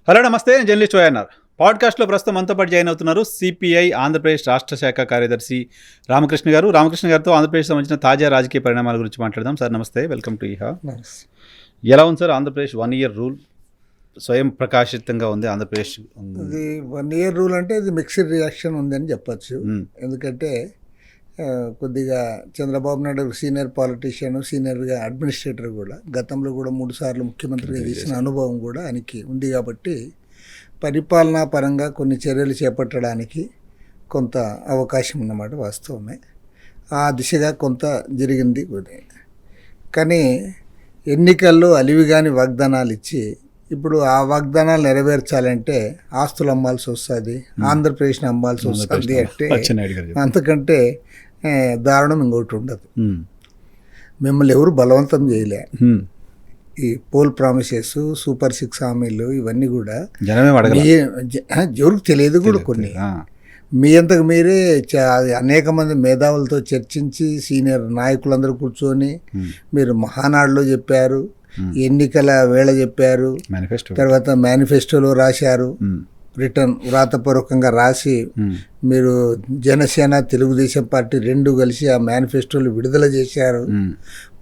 Hello నమస్తే, నేను journalist YNR. పాడ్కాస్ట్లో ప్రస్తుతం మనతో పాటు జాయిన్ అవుతున్నారు సిపిఐ ఆంధ్రప్రదేశ్ రాష్ట్ర శాఖ కార్యదర్శి రామకృష్ణ గారు. రామకృష్ణ గారితో ఆంధ్రప్రదేశ్ సంబంధించిన తాజా రాజకీయ పరిణామాల గురించి మాట్లాడదాం. సార్ నమస్తే, వెల్కమ్ టు ఈహా. ఎలా ఉంది సార్ ఆంధ్రప్రదేశ్ 1 year రూల్? స్వయం ప్రకాశితంగా ఉంది ఆంధ్రప్రదేశ్. ఇది 1 year రూల్ అంటే ఇది మిక్స్డ్ రియాక్షన్ ఉందని చెప్పచ్చు. ఎందుకంటే కొద్దిగా చంద్రబాబు నాయుడు సీనియర్ పాలిటీషియన్, సీనియర్గా అడ్మినిస్ట్రేటర్ కూడా, గతంలో కూడా 3 సార్లు ముఖ్యమంత్రిగా చేసిన అనుభవం కూడా ఆయనకి ఉంది. కాబట్టి పరిపాలనా పరంగా కొన్ని చర్యలు చేపట్టడానికి కొంత అవకాశం ఉన్నమాట వాస్తవమే. ఆ దిశగా కొంత జరిగింది కూడా. కానీ ఎన్నికల్లో అలివిగాని వాగ్దానాలు ఇచ్చి ఇప్పుడు ఆ వాగ్దానాలు నెరవేర్చాలంటే ఆస్తులు అమ్మాల్సి వస్తుంది, ఆంధ్రప్రదేశ్ని అమ్మాల్సి వస్తుంది అంటే అంతకంటే దారుణం ఇంకోటి ఉండదు. మిమ్మల్ని ఎవరు బలవంతం చేయలే. ఈ పోల్ ప్రామిసెస్, సూపర్ 6 హామీలు ఇవన్నీ కూడా ఎవరికి తెలియదు కూడా. కొన్ని మీ అంతకు మీరే అనేక మంది మేధావులతో చర్చించి సీనియర్ నాయకులందరూ కూర్చొని మీరు మహానాడులో చెప్పారు, ఎన్నికల వేళ చెప్పారు, తర్వాత మేనిఫెస్టోలో రాశారు, రిటర్న్ వ్రాతపూర్వకంగా రాసి మీరు జనసేన తెలుగుదేశం పార్టీ 2 కలిసి ఆ మేనిఫెస్టోలు విడుదల చేశారు.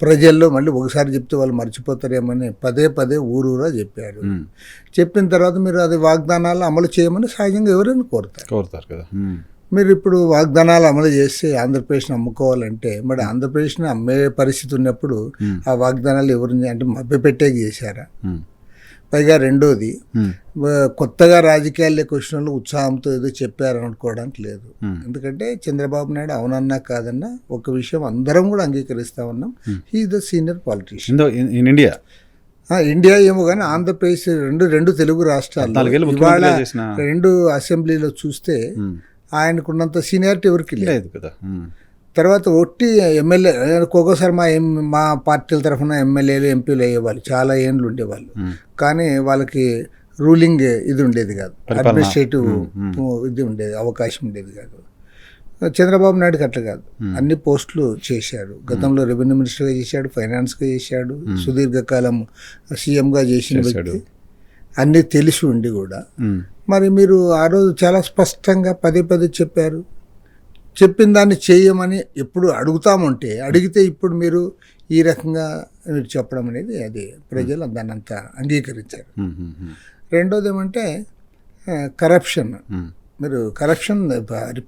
ప్రజల్లో మళ్ళీ ఒకసారి చెప్తే వాళ్ళు మర్చిపోతారేమని పదే ఊరూరా చెప్పారు. చెప్పిన తర్వాత మీరు అది వాగ్దానాలు అమలు చేయమని సహజంగా ఎవరైనా కోరుతారు కదా. మీరు ఇప్పుడు వాగ్దానాలు అమలు చేసి ఆంధ్రప్రదేశ్ని అమ్ముకోవాలంటే మరి ఆంధ్రప్రదేశ్ని అమ్మే పరిస్థితి ఉన్నప్పుడు ఆ వాగ్దానాలు ఎవరిని అంటే మభ్యపెట్టేకి చేశారా? పైగా రెండోది, కొత్తగా రాజకీయాల్లోకి వచ్చిన వాళ్ళు ఉత్సాహంతో ఏదో చెప్పారనుకోవడానికి లేదు. ఎందుకంటే చంద్రబాబు నాయుడు అవునన్నా కాదన్నా ఒక విషయం అందరం కూడా అంగీకరిస్తా ఉన్నాం, he is the senior politician in India. India ఏమో కానీ ఆంధ్రప్రదేశ్ రెండు తెలుగు రాష్ట్రాలు ఇవాళ 2 అసెంబ్లీలో చూస్తే ఆయనకున్నంత సీనియారిటీ ఎవరికి లేదు కదా. తర్వాత ఒట్టి ఎమ్మెల్యే ఒక్కొక్కసారి మా పార్టీల తరఫున ఎమ్మెల్యేలు ఎంపీలు అయ్యేవాళ్ళు, చాలా ఏండ్లు ఉండేవాళ్ళు. కానీ వాళ్ళకి రూలింగ్ ఇది ఉండేది కాదు, అడ్మినిస్ట్రేటివ్ ఇది ఉండేది, అవకాశం ఉండేది కాదు. చంద్రబాబు నాయుడుకి అట్లా కాదు, అన్ని పోస్టులు చేశాడు. గతంలో రెవెన్యూ మినిస్టర్గా చేశాడు, ఫైనాన్స్గా చేశాడు, సుదీర్ఘకాలం సీఎంగా చేసిన వ్యక్తి. అన్నీ తెలిసి ఉండి కూడా మరి మీరు ఆ రోజు చాలా స్పష్టంగా పదే చెప్పారు. చెప్పిన దాన్ని చేయమని ఎప్పుడు అడుగుతామంటే అడిగితే ఇప్పుడు మీరు ఈ రకంగా మీరు చెప్పడం అనేది అది ప్రజలు దాన్ని అంతా అంగీకరించారు. రెండోది ఏమంటే కరప్షన్. మీరు కరప్షన్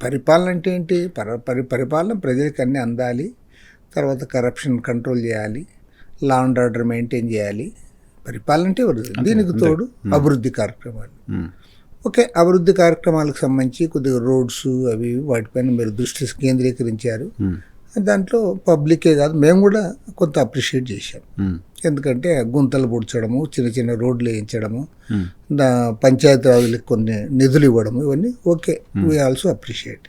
పరిపాలన అంటే ఏంటి? పరిపాలన ప్రజలకు అన్నీ అందాలి, తర్వాత కరప్షన్ కంట్రోల్ చేయాలి, లా అండ్ ఆర్డర్ మెయింటైన్ చేయాలి. పరిపాలన అంటే దీనికి తోడు అభివృద్ధి కార్యక్రమాలు. ఓకే, అభివృద్ధి కార్యక్రమాలకు సంబంధించి కొద్దిగా రోడ్స్ అవి వాటిపైన మీరు దృష్టి కేంద్రీకరించారు. దాంట్లో పబ్లికే కాదు మేము కూడా కొంత అప్రిషియేట్ చేశాం. ఎందుకంటే గుంతలు పూడ్చడము, చిన్న రోడ్లు వేయించడము, పంచాయతీరాజులకు కొన్ని నిధులు ఇవ్వడము, ఇవన్నీ okay, we also appreciate.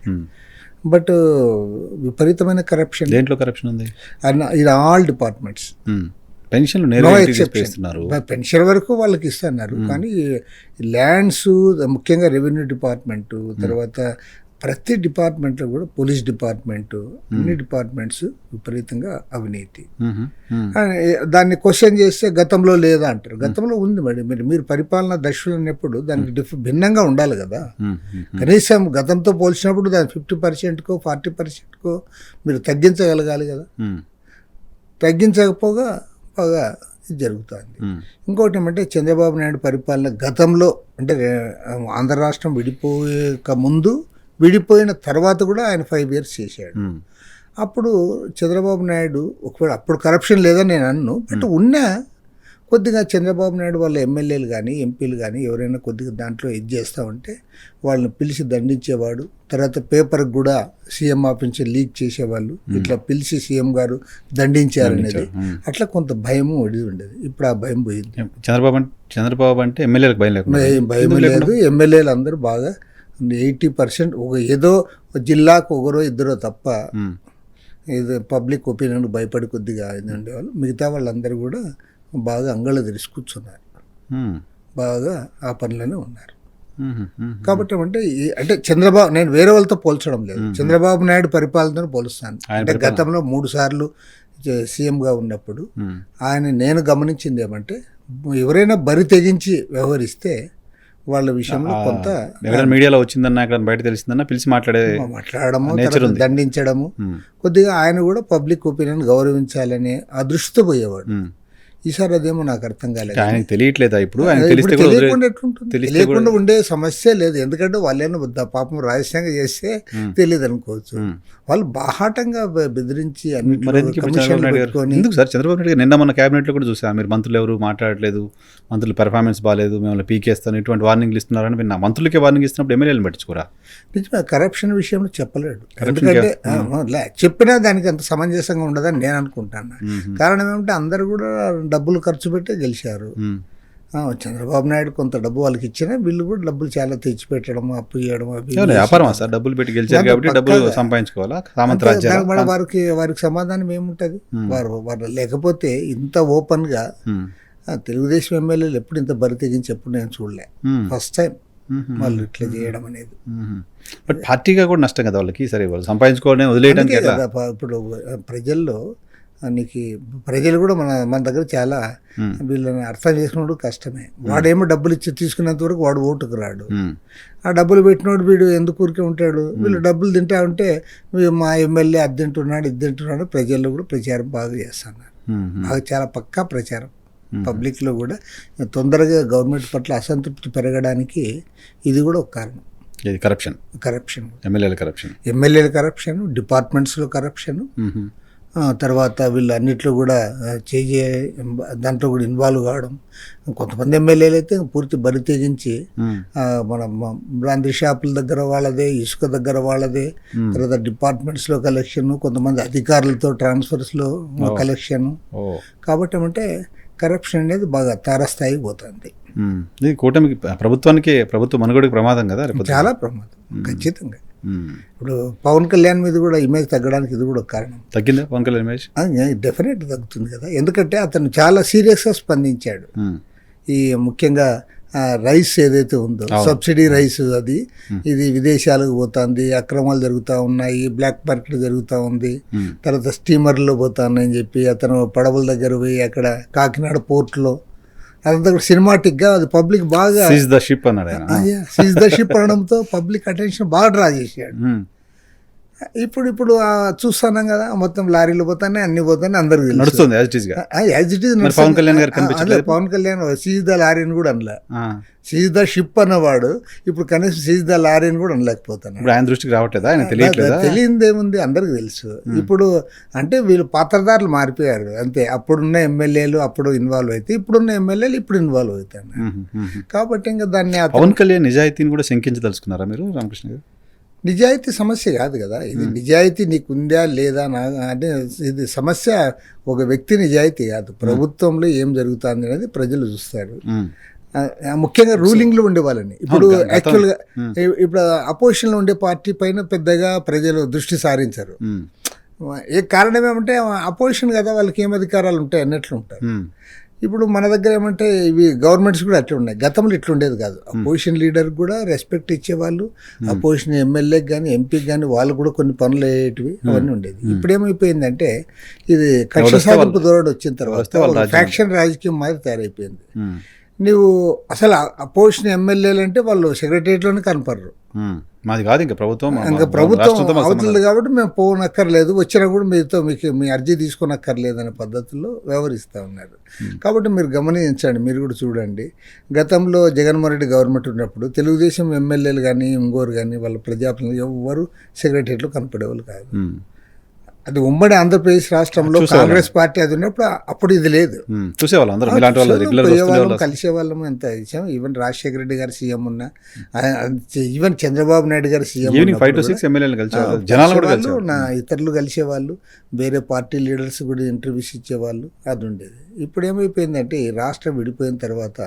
But విపరీతమైన కరప్షన్. దేంట్లో కరప్షన్ ఉంది? ఇది ఆల్ డిపార్ట్మెంట్స్. పెన్షన్ వరకు వాళ్ళకి ఇస్తున్నారు, కానీ ల్యాండ్స్ ముఖ్యంగా రెవెన్యూ డిపార్ట్మెంటు, తర్వాత ప్రతి డిపార్ట్మెంట్లో కూడా పోలీస్ డిపార్ట్మెంటు, అన్ని డిపార్ట్మెంట్స్ విపరీతంగా అవినీతి. దాన్ని క్వశ్చన్ చేస్తే గతంలో లేదా అంటారు. గతంలో ఉంది మరి మీరు పరిపాలన దశలు ఉన్నప్పుడు దానికి భిన్నంగా ఉండాలి కదా. కనీసం గతంతో పోల్చినప్పుడు దాని 50%కో 40%కో మీరు తగ్గించగలగాలి కదా. తగ్గించకపోగా బాగా జరుగుతుంది. ఇంకోటి ఏమంటే చంద్రబాబు నాయుడు పరిపాలన గతంలో అంటే ఆంధ్ర రాష్ట్రం విడిపోయక ముందు, విడిపోయిన తర్వాత కూడా ఆయన 5 years చేశాడు. అప్పుడు చంద్రబాబు నాయుడు ఒకవేళ అప్పుడు కరప్షన్ లేదని నేను అన్ను, బట్ ఉన్నా కొద్దిగా చంద్రబాబు నాయుడు వాళ్ళ ఎమ్మెల్యేలు కానీ ఎంపీలు కానీ ఎవరైనా కొద్దిగా దాంట్లో ఇది చేస్తూ ఉంటే వాళ్ళని పిలిచి దండించేవాడు. తర్వాత పేపర్కి కూడా సీఎం ఆఫీస్ నుంచి లీక్ చేసేవాళ్ళు, ఇట్లా పిలిచి సీఎం గారు దండించారనేది అట్లా కొంత భయము ఒడిది ఉండేది. ఇప్పుడు ఆ భయం పోయింది. చంద్రబాబు అంటే ఎమ్మెల్యేలకు భయం లేదు. ఎమ్మెల్యేలు అందరూ బాగా 80% ఏదో జిల్లాకు ఒకరో ఇద్దరో తప్ప ఏదో పబ్లిక్ ఒపీనియన్ భయపడి కొద్దిగా ఉండేవాళ్ళు. మిగతా వాళ్ళందరూ కూడా బాగా అంగళ్ళు తెరిచి కూర్చున్నారు, బాగా ఆ పనిలోనే ఉన్నారు. కాబట్టి అంటే చంద్రబాబు, నేను వేరే వాళ్ళతో పోల్చడం లేదు, చంద్రబాబు నాయుడు పరిపాలనతో పోలుస్తాను. అంటే గతంలో 3 సార్లు సీఎంగా ఉన్నప్పుడు ఆయన నేను గమనించింది ఏమంటే ఎవరైనా బరి తెగించి వ్యవహరిస్తే వాళ్ళ విషయంలో కొంత మీడియాలో వచ్చిందన్నా ఎక్కడ బయట తెలిసిందన్నా పిలిచి మాట్లాడము, తర్వాత దండించడము, కొద్దిగా ఆయన కూడా పబ్లిక్ ఒపీనియన్ గౌరవించాలని ఆ దృష్టితో పోయేవాడు. ఈసారి అదేమో నాకు అర్థం కాలేదు. ఆయనకి తెలియట్లేదా ఇప్పుడు? తెలియకుండా ఎట్లుంటుంది? తెలియకుండా ఉండే సమస్య లేదు. ఎందుకంటే వాళ్ళేమో పాపం రహస్యంగా చేస్తే తెలియదు అనుకోవచ్చు. వాళ్ళు బాహాటంగా బెదిరించి ఎందుకు సార్? చంద్రబాబు నాయుడు గారు నిన్న మన క్యాబినెట్లో కూడా చూసా, మీరు మంత్రులు ఎవరు మాట్లాడలేదు, మంత్రులు పెర్ఫార్మెన్స్ బాగాలేదు, మిమ్మల్ని పీకేస్తాను, ఇటువంటి వార్నింగ్లు ఇస్తున్నారని విన్నా. మంత్రులకే వార్నింగ్ ఇస్తున్నప్పుడు ఎమ్మెల్యేలు పట్టించుకోరా? నిజమే, కరప్షన్ విషయంలో చెప్పలేడు. ఎందుకంటే చెప్పినా దానికి అంత సమంజసంగా ఉండదని నేను అనుకుంటాను. కారణం ఏమంటే అందరూ కూడా డబ్బులు ఖర్చు పెట్టే గెలిచారు. చంద్రబాబు నాయుడు కొంత డబ్బు వాళ్ళకి ఇచ్చినా వీళ్ళు కూడా డబ్బులు చాలా తెచ్చిపెట్టడం, అప్పు చేయడం, వ్యాపారం సార్. డబ్బులు పెట్టి గెలిచారు కాబట్టి డబ్బులు సంపాదించుకోవాలా? వారికి సమాధానం ఏముంటది? వారు లేకపోతే ఇంత ఓపెన్ గా తెలుగుదేశం ఎమ్మెల్యేలు ఎప్పుడు ఇంత బరి తెగించి ఎప్పుడు నేను చూడలే. ఫస్ట్ టైం వాళ్ళు ఇట్లా చేయడం అనేది. బట్ పార్టీగా కూడా నష్టం కదా వాళ్ళకి. సరే, వాళ్ళు సంపాదించుకోవడం వదిలేయడానికి ఇప్పుడు ప్రజల్లో ప్రజలు కూడా మన దగ్గర చాలా వీళ్ళని అర్థం చేసుకున్నాడు కష్టమే. వాడేమో డబ్బులు ఇచ్చి తీసుకునేంత వరకు వాడు ఓటుకు రాడు. ఆ డబ్బులు పెట్టినోడు వీడు ఎందుకు ఊరికే ఉంటాడు? వీళ్ళు డబ్బులు తింటా ఉంటే మా ఎమ్మెల్యే అది తింటున్నాడు, ఇది తింటున్నాడు, ప్రజల్లో కూడా ప్రచారం బాగా చేస్తున్నారు. బాగా చాలా పక్కా ప్రచారం పబ్లిక్లో కూడా. తొందరగా గవర్నమెంట్ పట్ల అసంతృప్తి పెరగడానికి ఇది కూడా ఒక కారణం. కరప్షన్, ఎమ్మెల్యేల కరప్షన్, డిపార్ట్మెంట్స్లో కరప్షన్, తర్వాత వీళ్ళు అన్నిట్లో కూడా దాంట్లో కూడా ఇన్వాల్వ్ కావడం. కొంతమంది ఎమ్మెల్యేలు అయితే పూర్తి బరి తెగించి మన బ్రాందీ షాపుల దగ్గర వాళ్ళదే, ఇసుక దగ్గర వాళ్ళదే, తర్వాత డిపార్ట్మెంట్స్లో కలెక్షన్, కొంతమంది అధికారులతో ట్రాన్స్ఫర్స్లో కలెక్షన్. కాబట్టి ఏమంటే కరప్షన్ అనేది బాగా తారస్థాయికి పోతుంది. కూటమికి ప్రభుత్వ మనుగడకి ప్రమాదం కదా, చాలా ప్రమాదం ఖచ్చితంగా. ఇప్పుడు పవన్ కళ్యాణ్ మీద కూడా ఇమేజ్ తగ్గడానికి ఇది కూడా కారణం. తగ్గిందా పవన్ కళ్యాణ్ ఇమేజ్? డెఫినెట్ తగ్గుతుంది కదా. ఎందుకంటే అతను చాలా సీరియస్గా స్పందించాడు. ఈ ముఖ్యంగా రైస్ ఏదైతే ఉందో, సబ్సిడీ రైస్, అది ఇది విదేశాలకు పోతుంది, అక్రమాలు జరుగుతూ ఉన్నాయి, బ్లాక్ మార్కెట్ జరుగుతూ ఉంది, తర్వాత స్టీమర్లో పోతా ఉన్నాయని చెప్పి అతను పడవల దగ్గర పోయి అక్కడ కాకినాడ పోర్ట్లో అదంతా కూడా సినిమాటిక్గా అది పబ్లిక్ బాగా సీజ్ ద షిప్ అనడంతో పబ్లిక్ అటెన్షన్ బాగా డ్రా చేశాడు. ఇప్పుడు చూస్తున్నాం కదా, మొత్తం లారీలు పోతానే, అన్ని పోతానే, అందరికి నడుస్తుంది as it is. Pawan Kalyan seize the లారీని కూడా అనలే, సీజ్ ద షిప్ అన్నవాడు ఇప్పుడు కనీసం సీజ్ ద లారీని కూడా అనలేకపోతాను. ఆయన దృష్టికి రావట్లేదా? ఆయన తెలియదేముంది, అందరికి తెలుసు. ఇప్పుడు అంటే వీళ్ళు పాత్రదారులు మారిపోయారు అంతే. అప్పుడున్న ఎమ్మెల్యేలు అప్పుడు ఇన్వాల్వ్ అయితే, ఇప్పుడున్న ఎమ్మెల్యేలు ఇప్పుడు ఇన్వాల్వ్ అవుతారు. కాబట్టి ఇంకా దాన్ని పవన్ కళ్యాణ్ నిజాయితీని కూడా శంకించదలుచుకున్నారా మీరు, రామకృష్ణ గారు? నిజాయితీ సమస్య కాదు కదా ఇది. నిజాయితీ నీకుందా లేదా అంటే ఇది సమస్య ఒక వ్యక్తి నిజాయితీ కాదు. ప్రభుత్వంలో ఏం జరుగుతుంది అనేది ప్రజలు చూస్తారు. ముఖ్యంగా రూలింగ్లో ఉండే వాళ్ళని. ఇప్పుడు యాక్చువల్గా ఇప్పుడు అపోజిషన్లో ఉండే పార్టీ పైన పెద్దగా ప్రజలు దృష్టి సారించరు. ఏ కారణం ఏమంటే అపోజిషన్ కదా, వాళ్ళకి ఏం అధికారాలు ఉంటాయి అన్నట్లు ఉంటారు. ఇప్పుడు మన దగ్గర ఏమంటే ఇవి గవర్నమెంట్స్ కూడా అట్లా ఉన్నాయి. గతంలో ఇట్లుండేది కాదు. అపోజిషన్ లీడర్ కూడా రెస్పెక్ట్ ఇచ్చేవాళ్ళు, అపోజిషన్ ఎమ్మెల్యేకి కానీ ఎంపీకి కానీ వాళ్ళు కూడా కొన్ని పనులు అయ్యేటివి, అవన్నీ ఉండేది. ఇప్పుడు ఏమైపోయిందంటే ఇది కక్ష సాధింపు ధోరణి వచ్చిన తర్వాత ఫ్యాక్షన్ రాజకీయం మాదిరి తయారైపోయింది. నువ్వు అసలు అపోజిషన్ ఎమ్మెల్యేలు అంటే వాళ్ళు సెక్రటరియట్లోనే కనపడరు. మాది కాదు ఇంకా ప్రభుత్వం అవుతుంది కాబట్టి మేము పోనక్కర్లేదు, వచ్చినా కూడా మీకు మీ అర్జీ తీసుకోనక్కర్లేదు అనే పద్ధతుల్లో వ్యవహరిస్తూ ఉన్నారు. కాబట్టి మీరు గమనించండి, మీరు కూడా చూడండి. గతంలో జగన్మోహన్ రెడ్డి గవర్నమెంట్ ఉన్నప్పుడు తెలుగుదేశం ఎమ్మెల్యేలు కానీ ఇంకోరు కానీ వాళ్ళ ప్రజాప్రతినిధులు ఎవరు సెక్రటరియట్లో కనపడేవాళ్ళు కాదు. అది ఉమ్మడి ఆంధ్రప్రదేశ్ రాష్ట్రంలో కాంగ్రెస్ పార్టీ అది ఉన్నప్పుడు అప్పుడు ఇది లేదు. పోయేవాళ్ళం, కలిసేవాళ్ళము, ఎంత ఇచ్చాము. ఈవెన్ రాజశేఖర రెడ్డి గారు సీఎం ఉన్నా, ఈవెన్ చంద్రబాబు నాయుడు గారు సీఎం, ఇతరులు కలిసేవాళ్ళు, వేరే పార్టీ లీడర్స్ కూడా ఇంటర్వ్యూస్ ఇచ్చేవాళ్ళు, అది ఉండేది. ఇప్పుడు ఏమైపోయిందంటే ఈ రాష్ట్రం విడిపోయిన తర్వాత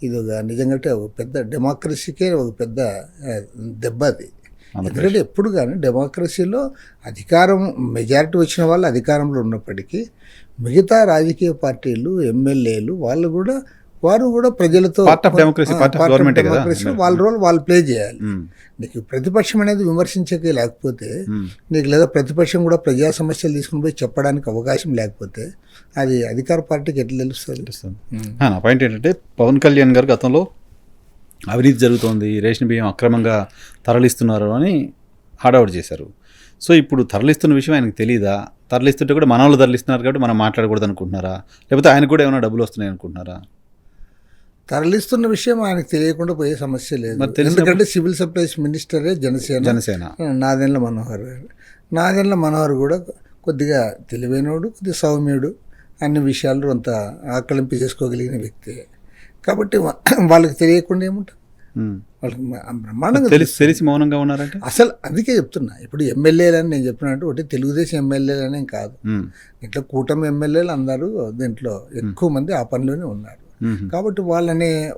ఇది ఒక నిజంగా ఒక పెద్ద డెమోక్రసీకే ఒక పెద్ద దెబ్బ అది. ఎందుకంటే ఎప్పుడు కానీ డెమోక్రసీలో అధికారం మెజారిటీ వచ్చిన వాళ్ళు అధికారంలో ఉన్నప్పటికీ మిగతా రాజకీయ పార్టీలు, ఎమ్మెల్యేలు వారు కూడా ప్రజలతో వాళ్ళ రోల్ వాళ్ళు ప్లే చేయాలి. నీకు ప్రతిపక్షం అనేది విమర్శించకే లేకపోతే, నీకు లేదా ప్రతిపక్షం కూడా ప్రజా సమస్యలు తీసుకుని పోయి చెప్పడానికి అవకాశం లేకపోతే అది అధికార పార్టీకి ఎట్లా తెలుస్తుంది? నా పాయింట్ ఏంటంటే పవన్ కళ్యాణ్ గారు గతంలో అవినీతి జరుగుతోంది, రేషన్ బియ్యం అక్రమంగా తరలిస్తున్నారు అని హడావుడి చేశారు. సో ఇప్పుడు తరలిస్తున్న విషయం ఆయనకు తెలియదా? తరలిస్తుంటే కూడా మన వాళ్ళు తరలిస్తున్నారు కాబట్టి మనం మాట్లాడకూడదు అనుకుంటున్నారా? లేకపోతే ఆయనకు కూడా ఏమైనా డబ్బులు వస్తున్నాయి అనుకుంటున్నారా? తరలిస్తున్న విషయం ఆయనకు తెలియకుండా పోయే సమస్య లేదు. ఎందుకంటే సివిల్ సప్లైస్ మినిస్టరే జనసేన నాదెండ్ల మనోహర్ గారు. నాదెండ్ల మనోహర్ కూడా కొద్దిగా తెలివైనోడు, కొద్దిగా సౌమ్యుడు, అన్ని విషయాలు అంత ఆకలింపు చేసుకోగలిగిన వ్యక్తి. కాబట్టి వాళ్ళకి తెలియకుండా ఏముంటుంది, వాళ్ళకి బ్రహ్మాండంగా తెలిసి మౌనంగా ఉన్నారంటే అసలు అందుకే చెప్తున్నా. ఇప్పుడు ఎమ్మెల్యేలని నేను చెప్పినట్టు ఒకటి తెలుగుదేశం ఎమ్మెల్యేలనే కాదు, ఇట్లా కూటమి ఎమ్మెల్యేలు అందరూ దీంట్లో ఎక్కువ మంది ఆ పనిలోనే ఉన్నారు. కాబట్టి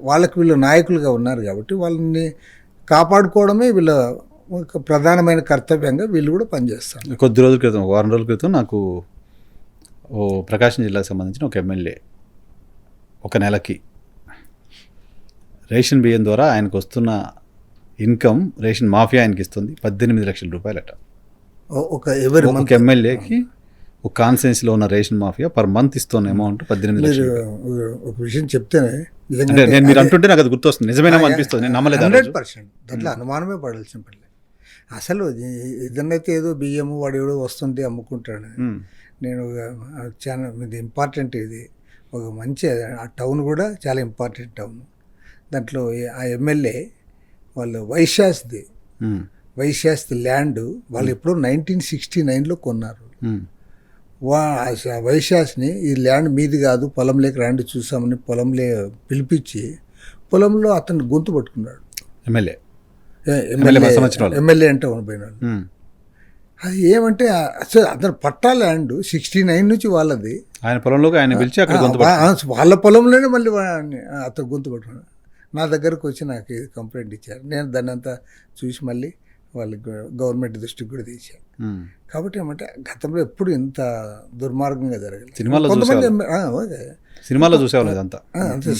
వాళ్ళకి వీళ్ళు నాయకులుగా ఉన్నారు కాబట్టి వాళ్ళని కాపాడుకోవడమే వీళ్ళ ఒక ప్రధానమైన కర్తవ్యంగా వీళ్ళు కూడా పనిచేస్తారు. కొద్ది రోజుల క్రితం, వారం రోజుల క్రితం నాకు ప్రకాశం జిల్లాకు సంబంధించిన ఒక ఎమ్మెల్యే ఒక నెలకి రేషన్ బియ్యం ద్వారా ఆయనకు వస్తున్న ఇన్కమ్, రేషన్ మాఫియా ఆయనకి ఇస్తుంది 18 లక్షల రూపాయలట. ఒక ఎమ్మెల్యేకి ఒక కాన్స్టిట్యున్సీలో ఉన్న రేషన్ మాఫియా పర్ మంత్ ఇస్తున్న అమౌంట్ 18 లక్షలు. ఒక విషయం చెప్తేనే నేను మీరు అంటుంటే నాకు అది గుర్తొస్తుంది, నిజమేనా అనిపిస్తుంది. నేను నమ్మలేదు. 100% దాంట్లో అనుమానమే పడాల్సిన పని. అసలు ఇదన్నైతే ఏదో బియ్యము వాడు ఎవడో వస్తుంటే అమ్ముకుంటాడు. నేను చాలా ఇది ఇంపార్టెంట్, ఇది ఒక మంచి ఆ టౌన్ కూడా చాలా ఇంపార్టెంట్ టౌన్. దాంట్లో ఆ ఎమ్మెల్యే వాళ్ళు వైశాస్ది ల్యాండ్ వాళ్ళు ఎప్పుడో 1969లో కొన్నారు. వైశాస్ని ఈ ల్యాండ్ మీది కాదు, పొలంలోకి రండి చూసామని పొలంలో పిలిపించి పొలంలో అతను గొంతు పట్టుకున్నాడు. ఎమ్మెల్యే అంటే పోయినాడు. అది ఏమంటే అసలు అతను పట్టా ల్యాండ్ 69 నుంచి వాళ్ళది, ఆయన పొలంలోకి ఆయన పిలిచి అక్కడ వాళ్ళ పొలంలోనే మళ్ళీ అతను గొంతు పట్టుకున్నాడు. నా దగ్గరకు వచ్చి నాకు కంప్లైంట్ ఇచ్చారు. నేను దాన్ని అంతా చూసి మళ్ళీ వాళ్ళకి గవర్నమెంట్ దృష్టికి కూడా తీశాను. కాబట్టి ఏమంటే గతంలో ఎప్పుడు ఇంత దుర్మార్గంగా జరగలేదు. సినిమాల్లో చూసేవాళ్ళు అంతా.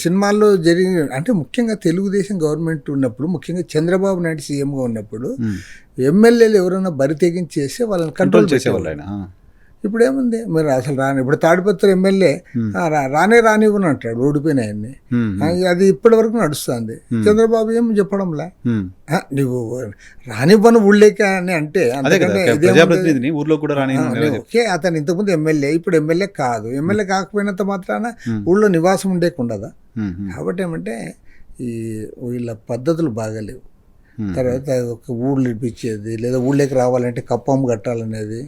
సినిమాల్లో జరిగిన అంటే ముఖ్యంగా తెలుగుదేశం గవర్నమెంట్ ఉన్నప్పుడు, ముఖ్యంగా చంద్రబాబు నాయుడు సీఎంగా ఉన్నప్పుడు ఎమ్మెల్యేలు ఎవరైనా బరి తెగించి చేస్తే వాళ్ళని కంట్రోల్ చేసేవాళ్ళు ఆయన. ఇప్పుడు ఏముంది, మీరు అసలు ఇప్పుడు తాడిపత్రి ఎమ్మెల్యే రానివ్వను అంటాడు, ఓడిపోయిన ఆయన్ని. అది ఇప్పటి వరకు నడుస్తుంది. చంద్రబాబు ఏం చెప్పడంలా, నువ్వు రానివ్వను ఊళ్ళేక అని అంటే ఓకే. అతను ఇంతకుముందు ఎమ్మెల్యే, ఇప్పుడు ఎమ్మెల్యే కాదు. ఎమ్మెల్యే కాకపోయినంత మాత్రాన ఊళ్ళో నివాసం ఉండేకుండదా. కాబట్టి ఏమంటే వీళ్ళ పద్ధతులు బాగాలేవు. తర్వాత ఒక ఊళ్ళు ఇప్పించేది, లేదా ఊళ్ళోకి రావాలంటే కప్పం కట్టాలనేది.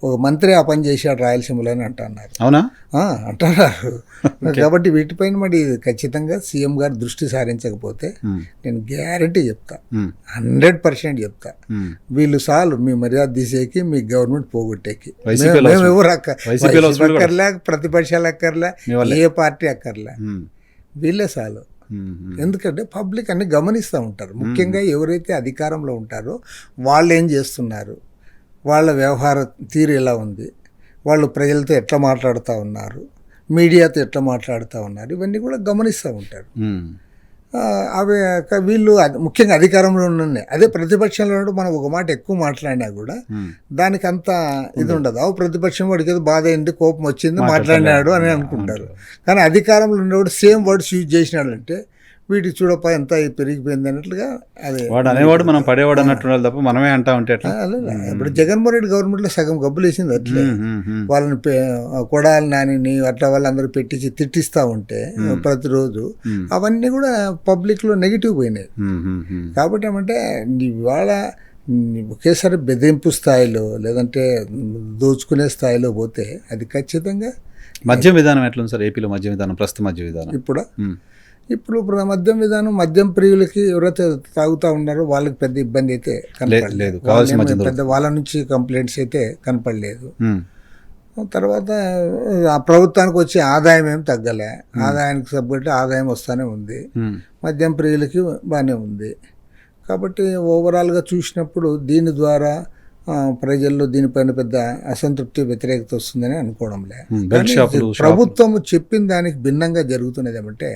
ఒక మంత్రి ఆ పని చేశాడు రాయలసీమలో అని అంటున్నారు. అవునా? అంటున్నారు. కాబట్టి వీటిపైన మరి ఖచ్చితంగా సీఎం గారు దృష్టి సారించకపోతే నేను గ్యారంటీ చెప్తా, 100% చెప్తా, వీళ్ళు చాలు మీ మర్యాద తీసేకి, మీ గవర్నమెంట్ పోగొట్టేకి. మేము ఎవరు అక్కర్లే, ప్రతిపక్షాలు అక్కర్లే, ఏ పార్టీ అక్కర్లే, వీళ్ళే చాలు. ఎందుకంటే పబ్లిక్ అన్ని గమనిస్తూ ఉంటారు. ముఖ్యంగా ఎవరైతే అధికారంలో ఉంటారో వాళ్ళు ఏం చేస్తున్నారు, వాళ్ళ వ్యవహార తీరు ఎలా ఉంది, వాళ్ళు ప్రజలతో ఎట్లా మాట్లాడుతూ ఉన్నారు, మీడియాతో ఎట్లా మాట్లాడుతూ ఉన్నారు, ఇవన్నీ కూడా గమనిస్తూ ఉంటారు. అవి వీళ్ళు ముఖ్యంగా అధికారంలో ఉన్నాయి. అదే ప్రతిపక్షంలో మనం ఒక మాట ఎక్కువ మాట్లాడినా కూడా దానికి అంత ఇది ఉండదు. ప్రతిపక్షం వాడికి ఏదో బాధ అయింది, కోపం వచ్చింది, మాట్లాడినాడు అని అనుకుంటారు. కానీ అధికారంలో ఉన్నవాడు సేమ్ వర్డ్స్ యూజ్ చేసినాడు అంటే వీటికి చూడపా ఎంత పెరిగిపోయింది అన్నట్లుగా. అదే వాడు అనేవాడు, మనం పడేవాడు అన్నట్టు తప్ప మనమే అంటా ఉంటే ఇప్పుడు జగన్మోహన్ రెడ్డి గవర్నమెంట్లో సగం గబ్బులు వేసింది అట్లే. వాళ్ళని కొడాలి నాని అట్లా వాళ్ళందరూ పెట్టించి తిట్టిస్తూ ఉంటే ప్రతిరోజు అవన్నీ కూడా పబ్లిక్లో నెగిటివ్ పోయినాయి. కాబట్టి ఏమంటే ఇవాళ ఒకేసారి బెదిరింపు స్థాయిలో లేదంటే దోచుకునే స్థాయిలో పోతే అది ఖచ్చితంగా. మద్యం విధానం ఎట్లుంది సార్ ఏపీలో? మద్యం విధానం, ప్రస్తుత మద్య విధానం ఇప్పుడు మద్యం విధానం, మద్యం ప్రియులకి ఎవరైతే తాగుతూ ఉన్నారో వాళ్ళకి పెద్ద ఇబ్బంది అయితే కనపడలేదు. పెద్ద వాళ్ళ నుంచి కంప్లైంట్స్ అయితే కనపడలేదు. తర్వాత ఆ ప్రభుత్వానికి వచ్చే ఆదాయం ఏం తగ్గలే, ఆదాయానికి సబ్జెక్ట్ ఆదాయం వస్తూనే ఉంది, మద్యం ప్రియులకి బాగానే ఉంది. కాబట్టి ఓవరాల్గా చూసినప్పుడు దీని ద్వారా ప్రజల్లో దీనిపైన పెద్ద అసంతృప్తి, వ్యతిరేకత వస్తుందని అనుకోవడంలే. ప్రభుత్వం చెప్పిన దానికి భిన్నంగా జరుగుతున్నది ఏమంటే,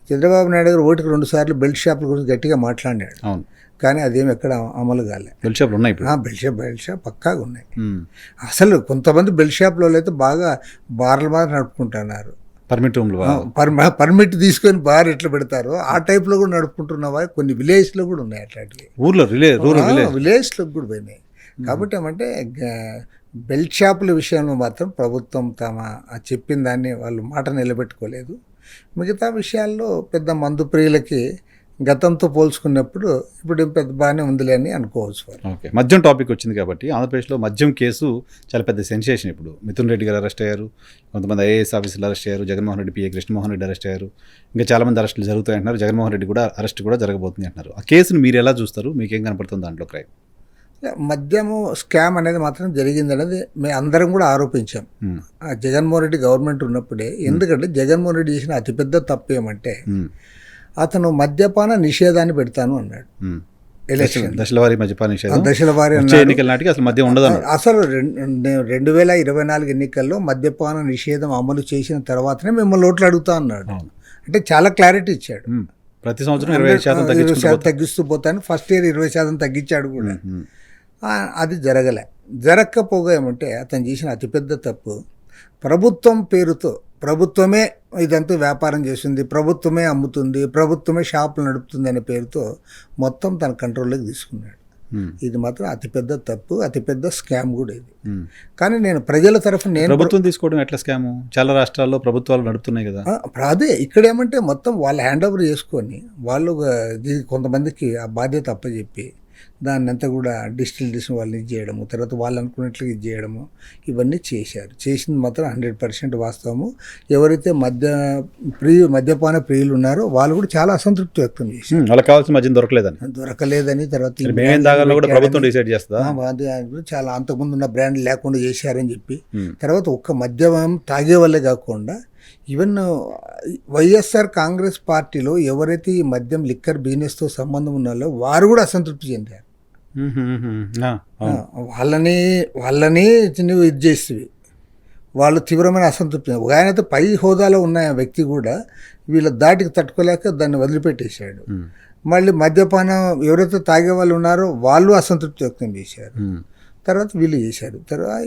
చంద్రబాబు నాయుడు గారు 1-2 సార్లు బెల్ట్ షాపుల గురించి గట్టిగా మాట్లాడినాడు. కానీ అదేమి ఎక్కడ అమలు కాలే. బెల్ట్ షాపులు ఉన్నాయి, బెల్ట్ షాప్ పక్కాగా ఉన్నాయి. అసలు కొంతమంది బెల్ట్ షాప్లో అయితే బాగా బార్ల బాగా నడుపుకుంటున్నారు. పర్మిట్ రూమ్లు పర్మిట్ తీసుకొని బార్ ఎట్లా పెడతారో ఆ టైప్లో కూడా నడుపుకుంటున్నవా కొన్ని విలేజ్లో కూడా ఉన్నాయి అట్లాంటివి. ఊర్లో విలేజ్లో కూడా పోయినాయి. కాబట్టి ఏమంటే బెల్ట్ షాపుల విషయంలో మాత్రం ప్రభుత్వం తమ చెప్పిన దాన్ని వాళ్ళు మాట నిలబెట్టుకోలేదు. మిగతా విషయాల్లో పెద్ద మందు ప్రియులకి గతంతో పోల్చుకున్నప్పుడు ఇప్పుడు పెద్ద బాగానే ఉందిలే అని అనుకోవచ్చు. ఓకే, మద్యం టాపిక్ వచ్చింది కాబట్టి ఆంధ్రప్రదేశ్లో మద్యం కేసు చాలా పెద్ద సెన్సేషన్. ఇప్పుడు మిథున్ రెడ్డి గారు అరెస్ట్ అయ్యారు, కొంతమంది ఐఏఎస్ ఆఫీసర్లు అరెస్ట్ అయ్యారు, జగన్మోహన్ రెడ్డి పిఏ కృష్ణమోహన్ రెడ్డి అరెస్ట్ అయ్యారు, ఇంకా చాలామంది అరెస్టులు జరుగుతాయి అంటున్నారు. జగన్మోహన్ రెడ్డి కూడా అరెస్ట్ కూడా జరగబోతుంది అంటున్నారు. ఆ కేసును మీరు ఎలా చూస్తారు? మీకేం కనపడుతుంది దాంట్లో క్రైమ్? మద్యము స్కామ్ అనేది మాత్రం జరిగింది అనేది మేము అందరం కూడా ఆరోపించాం జగన్మోహన్ రెడ్డి గవర్నమెంట్ ఉన్నప్పుడే. ఎందుకంటే జగన్మోహన్ రెడ్డి చేసిన అతిపెద్ద తప్పు ఏమంటే అతను మద్యపాన నిషేధాన్ని పెడతాను అన్నాడు. ఎలక్షన్ దశలవారీ మద్యపాన నిషేధం, దశలవారీ ఎన్నికల నాటికి అసలు మద్యం ఉండదు. అసలు 2024 ఎన్నికల్లో మద్యపాన నిషేధం అమలు చేసిన తర్వాతనే మిమ్మల్ని ఓట్లు అడుగుతా అన్నాడు. అంటే చాలా క్లారిటీ ఇచ్చాడు. ప్రతి సంవత్సరం 20% తగ్గిస్తూ పోతాను. ఫస్ట్ ఇయర్ 20% తగ్గించాడు కూడా. అది జరగకపోగా ఏమంటే అతను చేసిన అతిపెద్ద తప్పు ప్రభుత్వం పేరుతో ప్రభుత్వమే ఇదంతా వ్యాపారం చేస్తుంది, ప్రభుత్వమే అమ్ముతుంది, ప్రభుత్వమే షాపులు నడుపుతుంది అనే పేరుతో మొత్తం తన కంట్రోల్లోకి తీసుకున్నాడు. ఇది మాత్రం అతిపెద్ద తప్పు, అతిపెద్ద స్కామ్ కూడా ఇది. కానీ నేను ప్రజల తరఫున ప్రభుత్వం తీసుకోవడం ఎట్లా స్కామ్? చాలా రాష్ట్రాల్లో ప్రభుత్వాలు నడుపుతున్నాయి కదా. అదే ఇక్కడ ఏమంటే మొత్తం వాళ్ళు హ్యాండ్ ఓవర్ చేసుకొని వాళ్ళు కొంతమందికి ఆ బాధ్యత అప్పచెప్పి దాన్ని అంతా కూడా డిస్టిల్ వాళ్ళని ఇది చేయడము, తర్వాత వాళ్ళు అనుకున్నట్లుగా ఇది చేయడము, ఇవన్నీ చేశారు. చేసింది మాత్రం 100% వాస్తవము. ఎవరైతే మద్యపాన ప్రియులు ఉన్నారో వాళ్ళు కూడా చాలా అసంతృప్తి వ్యక్తం చేశారు. వాళ్ళకి కావాల్సిన మద్యం దొరకలేదని తర్వాత ప్రభుత్వం డిసైడ్ చేస్తా చాలా అంతకుముందు ఉన్న బ్రాండ్ లేకుండా చేశారని చెప్పి, తర్వాత ఒక్క మద్యం తాగే వాళ్ళే కాకుండా ఈవెన్ వైఎస్ఆర్ కాంగ్రెస్ పార్టీలో ఎవరైతే ఈ మద్యం లిక్కర్ బిజినెస్తో సంబంధం ఉన్నారో వారు కూడా అసంతృప్తి చెందారు. వాళ్ళని నువ్వు ఇది చేసేవి వాళ్ళు తీవ్రమైన అసంతృప్తి. ఒక ఆయనతో పై హోదాలో ఉన్న వ్యక్తి కూడా వీళ్ళ దాటికి తట్టుకోలేక దాన్ని వదిలిపెట్టేశాడు. మళ్ళీ మద్యపానం ఎవరైతే తాగే వాళ్ళు ఉన్నారో వాళ్ళు అసంతృప్తి వ్యక్తం చేశారు. తర్వాత వీళ్ళు చేశారు. తర్వాత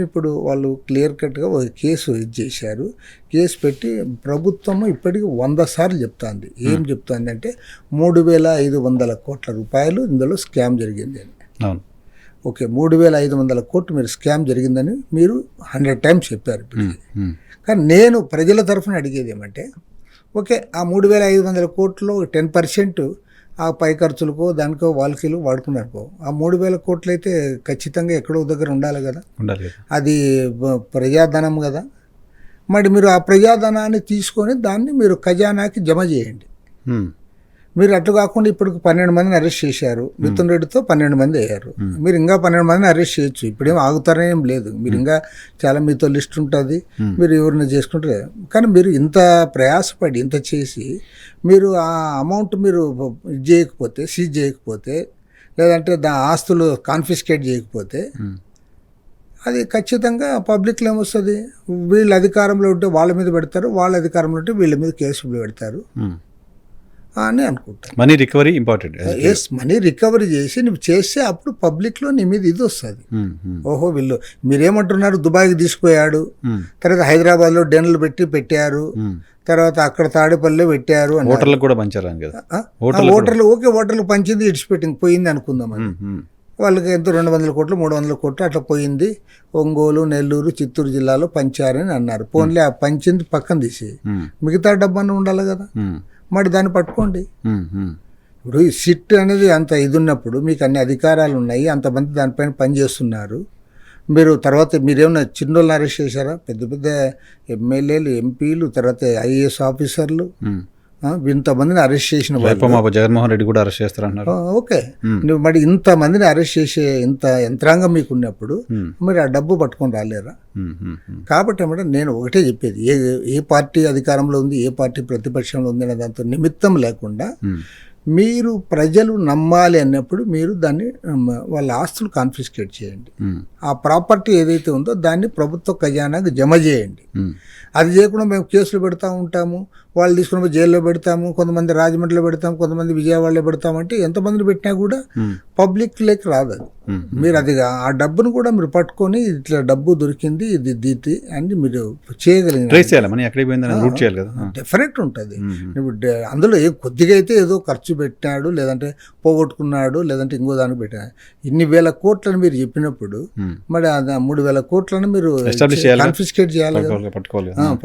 ఇప్పుడు వాళ్ళు క్లియర్ కట్గా ఒక కేసు ఇది చేశారు. కేసు పెట్టి ప్రభుత్వము ఇప్పటికి 100 సార్లు చెప్తాంది. ఏం చెప్తుంది అంటే 3,500 కోట్ల రూపాయలు ఇందులో స్కామ్ జరిగింది అని. ఓకే, 3,500 కోట్లు మీరు స్కామ్ జరిగిందని మీరు 100 టైమ్స్ చెప్పారు. కానీ నేను ప్రజల తరఫున అడిగేది ఏమంటే, ఓకే ఆ 3,500 కోట్లు 10% ఆ పై ఖర్చులకో దానికో వాళ్ళకి వాడుకున్నారుకో, ఆ 3,000 కోట్లు అయితే ఖచ్చితంగా ఎక్కడో దగ్గర ఉండాలి కదా. అది ప్రజాధనం కదా. మరి మీరు ఆ ప్రజాధనాన్ని తీసుకొని దాన్ని మీరు ఖజానాకి జమ చేయండి. మీరు అట్లా కాకుండా ఇప్పుడు 12 మందిని అరెస్ట్ చేశారు. మిథున్ రెడ్డితో 12 మంది అయ్యారు. మీరు ఇంకా 12 మందిని అరెస్ట్ చేయొచ్చు. ఇప్పుడేం ఆగుతారేం లేదు. మీరు ఇంకా చాలా మీతో లిస్ట్ ఉంటుంది, మీరు ఎవరిని చేసుకుంటారు. కానీ మీరు ఇంత ప్రయాసపడి ఇంత చేసి మీరు ఆ అమౌంట్ మీరు చేయకపోతే, సీజ్ చేయకపోతే, లేదంటే ఆస్తులు కాన్ఫిస్కేట్ చేయకపోతే అది ఖచ్చితంగా పబ్లిక్లో ఏమొస్తుంది, వీళ్ళు అధికారంలో ఉంటే వాళ్ళ మీద పెడతారు, వాళ్ళ అధికారంలో ఉంటే వీళ్ళ మీద కేసులు పెడతారు అని అనుకుంటాను. Money recovery important. Yes, money recovery చేసి నువ్వు చేస్తే అప్పుడు పబ్లిక్లో నీ మీద ఇది వస్తుంది. ఓహో వీళ్ళు మీరేమంటున్నారు, దుబాయ్కి తీసుకుపోయాడు, తర్వాత హైదరాబాద్లో డెన్లు పెట్టారు, తర్వాత అక్కడ తాడేపల్లిలో పెట్టారు, ఓటర్లకు కూడా పంచారు కదా. ఓటర్లు పంచింది ఇడిచిపెట్టింది పోయింది అనుకుందాం అని. వాళ్ళకి ఎంతో 200 కోట్లు 300 కోట్లు అట్లా పోయింది. ఒంగోలు, నెల్లూరు, చిత్తూరు జిల్లాలో పంచారని అన్నారు. పోన్లే ఆ పంచింది పక్కన తీసి మిగతా డబ్బన్నా ఉండాలి కదా. మరి దాన్ని పట్టుకోండి. ఇప్పుడు ఈ సిట్ అనేది అంత ఇది ఉన్నప్పుడు మీకు అన్ని అధికారాలు ఉన్నాయి, అంతమంది దానిపైన పనిచేస్తున్నారు. మీరు తర్వాత మీరేమన్నా చిన్నోళ్ళని అరెస్ట్ చేశారా? పెద్ద పెద్ద ఎమ్మెల్యేలు, ఎంపీలు, తర్వాత ఐఏఎస్ ఆఫీసర్లు, ఇంతమందిని అరెస్ట్ చేసిన జగన్మోహన్ రెడ్డి కూడా అరెస్ట్ చేస్తారన్నారు. ఓకే, నువ్వు మరి ఇంతమందిని అరెస్ట్ చేసే ఇంత యంత్రాంగం మీకు ఉన్నప్పుడు మరి ఆ డబ్బు పట్టుకొని రాలేరా? కాబట్టి ఏమంటే నేను ఒకటే చెప్పేది, ఏ పార్టీ అధికారంలో ఉంది, ఏ పార్టీ ప్రతిపక్షంలో ఉంది అనే దాంతో నిమిత్తం లేకుండా మీరు ప్రజలు నమ్మాలి అన్నప్పుడు మీరు దాన్ని వాళ్ళ ఆస్తులు కాన్ఫిస్కేట్ చేయండి. ఆ ప్రాపర్టీ ఏదైతే ఉందో దాన్ని ప్రభుత్వ ఖజానాకి జమ చేయండి. అది చేయకుండా మేము కేసులు పెడతా ఉంటాము, వాళ్ళు తీసుకుని పోయి జైల్లో పెడతాము, కొంతమంది రాజమండ్రిలో పెడతాము, కొంతమంది విజయవాడలో పెడతామంటే ఎంతమందిని పెట్టినా కూడా పబ్లిక్ లెక్క రాదు అది. మీరు అది ఆ డబ్బును కూడా మీరు పట్టుకొని ఇట్లా డబ్బు దొరికింది ఇది దీతి అని మీరు చేయగలిగిన డెఫినెట్ ఉంటుంది. అందులో కొద్దిగా అయితే ఏదో ఖర్చు పెట్టాడు, లేదంటే పోగొట్టుకున్నాడు, లేదంటే ఇంకో దానికి పెట్టాడు. ఇన్ని వేల కోట్లను మీరు చెప్పినప్పుడు మరి 3,000 కోట్లను మీరు కాన్ఫిస్కేట్ చేయాలి కదా,